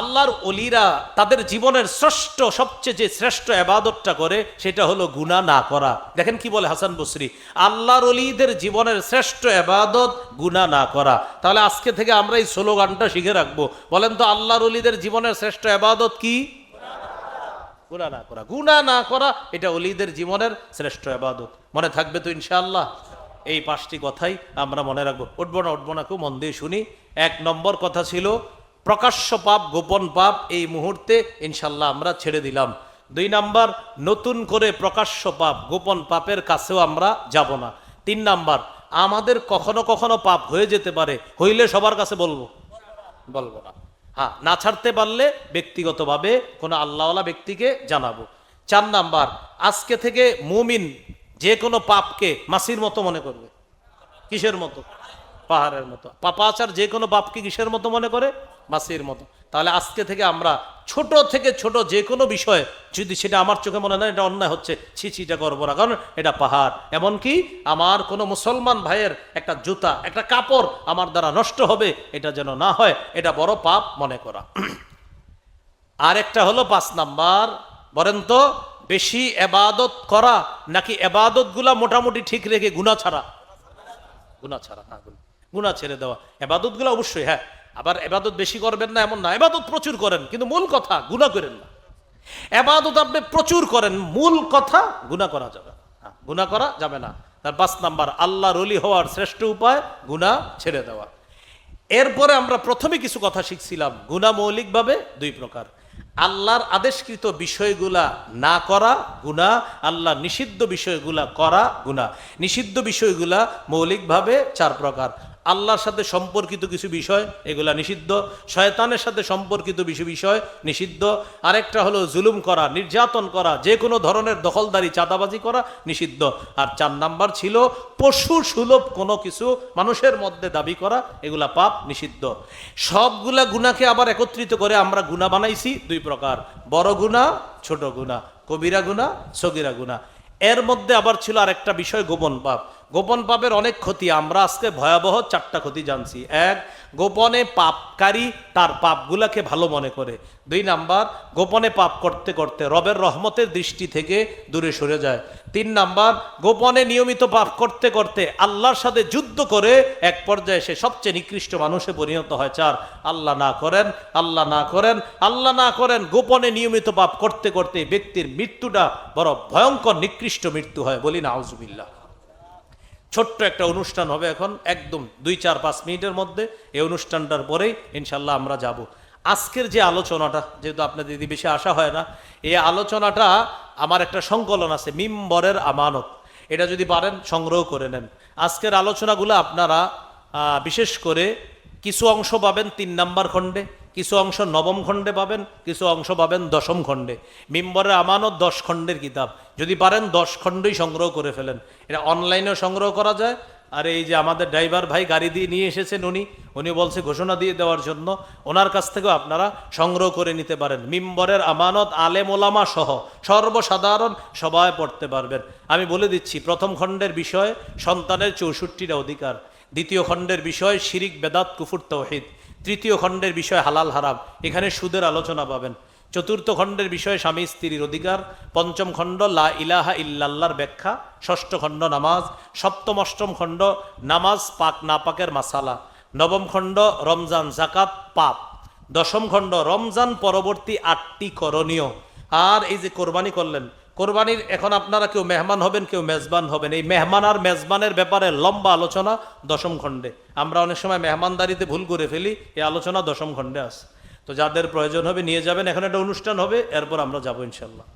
আল্লাহর ওলিরা তাদের জীবনের শ্রেষ্ঠ, সবচেয়ে যে শ্রেষ্ঠ ইবাদতটা করে সেটা হলো গুনাহ না করা। দেখেন কি বলে হাসান বসরি, আল্লাহর ওলিদের জীবনের শ্রেষ্ঠ ইবাদত গুনাহ না করা। তাহলে আজকে থেকে আমরা এই স্লোগানটা শিখে রাখবো। বলেন তো আল্লাহর ওলিদের জীবনের শ্রেষ্ঠ ইবাদত কি? গুনাহ না করা। গুনাহ না করা এটা ওলিদের জীবনের শ্রেষ্ঠ ইবাদত। মনে থাকবে তো ইনশাআল্লাহ? এই 5টি কথাই আমরা মনে রাখবো। উঠবো না, খুব মন দিয়ে শুনি। 1 নম্বর কথা ছিল প্রকাশ্য পাপ, গোপন পাপ এই মুহূর্তে ইনশাল্লাহ আমরা ছেড়ে দিলাম। 2 নাম্বার, নতুন করে প্রকাশ্য পাপ, গোপন পাপের কাছেও আমরা যাব না। 3 নাম্বার, আমাদের কখনো কখনো পাপ হয়ে যেতে পারে, হইলে সবার কাছে বলবো না। হ্যাঁ, না ছাড়তে পারলে ব্যক্তিগতভাবে কোনো আল্লাহওয়ালা ব্যক্তিকে জানাবো। 4 নাম্বার, আজকে থেকে মুমিন যে কোনো পাপকে মাছির মতো মনে করবে। কিসের মতো? পাহাড়ের মতো। পাপাচার যে কোনো পাপকে কিসের মতো মনে করে? মাছির মতো। তাহলে আজকে থেকে আমরা ছোট থেকে ছোট যে কোনো বিষয় যদি সেটা আমার চোখে মনে হয় এটা অন্যায় হচ্ছে, ছিটা করবো না, কারণ এটা পাহাড়। এমনকি আমার কোনো মুসলমান ভাইয়ের একটা জুতা, একটা কাপড় আমার দ্বারা নষ্ট হবে, এটা যেন না হয়, এটা বড় পাপ মনে করা। আর একটা হলো 5 নাম্বার, বলেন তো বেশি এবাদত করা নাকি এবাদত গুলা মোটামুটি ঠিক রেখে গুনাহ ছাড়া? গুনাহ ছাড়া, হ্যাঁ গুনাহ ছেড়ে দেওয়া। এবাদত গুলা অবশ্যই, হ্যাঁ, আবার এবাদত বেশি করবেন না এমন না, এবাদত প্রচুর করেন, কিন্তু মূল কথা গুনাহ করেন না। এবাদত আপনি প্রচুর করেন, মূল কথা গুনাহ করা যাবে না, গুনাহ করা যাবে না। তার 5 নাম্বার, আল্লাহর ওলি হওয়ার শ্রেষ্ঠ উপায় গুনাহ ছেড়ে দেওয়া। এরপরে আমরা প্রথমে কিছু কথা শিখছিলাম, গুনাহ মৌলিকভাবে 2 প্রকার। আল্লাহর আদেশকৃত বিষয়গুলা না করা গুনাহ, আল্লাহ নিষিদ্ধ বিষয়গুলা করা গুনাহ। নিষিদ্ধ বিষয়গুলা মৌলিকভাবে 4 প্রকার। আল্লাহর সাথে সম্পর্কিত কিছু বিষয়, এগুলা নিষিদ্ধ। শয়তানের সাথে সম্পর্কিত কিছু বিষয় নিষিদ্ধ। আরেকটা হলো জুলুম করা, নির্যাতন করা, যে কোনো ধরনের দখলদারি, চাঁদাবাজি করা নিষিদ্ধ। আর 4 নাম্বার ছিল পশু সুলভ কোনো কিছু মানুষের মধ্যে দাবি করা, এগুলা পাপ, নিষিদ্ধ। সবগুলা গুনাহকে আবার একত্রিত করে আমরা গুনাহ বানাইছি 2 প্রকার, বড় গুনাহ, ছোট গুনাহ, কবিরা গুনাহ, সগীরা গুনাহ। এর মধ্যে আবার ছিল আরেকটা বিষয়, গোপন পাপ। গোপন পাপের অনেক ক্ষতি, আমরা আজকে ভয়াবহ 4টা ক্ষতি জানছি। 1, গোপনে পাপকারী তার পাপগুলাকে ভালো মনে করে। 2 নাম্বার, গোপনে পাপ করতে করতে রবের রহমতের দৃষ্টি থেকে দূরে সরে যায়। 3 নাম্বার, গোপনে নিয়মিত পাপ করতে করতে আল্লাহর সাথে যুদ্ধ করে এক পর্যায়ে সে সবচেয়ে নিকৃষ্ট মানুষে পরিণত হয়। 4, আল্লাহ না করেন, আল্লাহ না করেন, আল্লাহ না করেন, গোপনে নিয়মিত পাপ করতে করতে ব্যক্তির মৃত্যুটা বড় ভয়ঙ্কর নিকৃষ্ট মৃত্যু হয়। বলি না আউযুবিল্লাহ। ছোট্ট একটা অনুষ্ঠান হবে এখন, একদম 2-4-5 মিনিটের মধ্যে। এই অনুষ্ঠানটার পরেই ইনশাল্লাহ আমরা যাব। আজকের যে আলোচনাটা, যেহেতু আপনাদের দিদি বেশি আসা হয় না, এই আলোচনাটা আমার একটা সংকলন আছে, মিম্বরের আমানত। এটা যদি পারেন সংগ্রহ করে নেন। আজকের আলোচনাগুলো আপনারা বিশেষ করে কিছু অংশ পাবেন 3 নাম্বার খণ্ডে, কিছু অংশ 9ম খণ্ডে পাবেন, কিছু অংশ পাবেন 10ম খণ্ডে। মিম্বরের আমানত 10 খণ্ডের কিতাব, যদি পারেন 10 খণ্ডই সংগ্রহ করে ফেলেন। এটা অনলাইনেও সংগ্রহ করা যায়। আর এই যে আমাদের ড্রাইভার ভাই গাড়ি দিয়ে নিয়ে এসেছেন, উনি বলছে ঘোষণা দিয়ে দেওয়ার জন্য, ওনার কাছ থেকেও আপনারা সংগ্রহ করে নিতে পারেন। মিম্বরের আমানত আলেম ওলামা সহ সর্বসাধারণ সবাই পড়তে পারবেন। আমি বলে দিচ্ছি, 1ম খণ্ডের বিষয় সন্তানের 64টা অধিকার, 2য় খণ্ডের বিষয় শিরিক বেদাত কুফর তাওহীদ, 3য় খণ্ডের বিষয় হালাল হারাম, এখানে সুদের আলোচনা পাবেন। 4র্থ খণ্ডের বিষয় স্বামী স্ত্রীর অধিকার, 5ম খণ্ড লা ইলাহা ইল্লাল্লাহর ব্যাখ্যা, 6ষ্ঠ খণ্ড নামাজ, 7ম 8ম খণ্ড নামাজ পাক নাপাকের মাসালা, 9ম খণ্ড রমজান জাকাত পাপ, 10ম খণ্ড রমজান পরবর্তী 8টি করণীয়। আর এই যে কোরবানি করলেন, কোরবানির এখন আপনারা কেউ মেহমান হবেন, কেউ মেজবান হবেন। এই মেহমান আর মেজবানের ব্যাপারে লম্বা আলোচনা 10ম খণ্ডে। আমরা অনেক সময় মেহমানদারিতে ভুল করে ফেলি, এই আলোচনা 10ম খণ্ডে আছে। তো যাদের প্রয়োজন হবে নিয়ে যাবেন। এখন একটা অনুষ্ঠান হবে, এরপর আমরা যাবো ইনশাল্লাহ।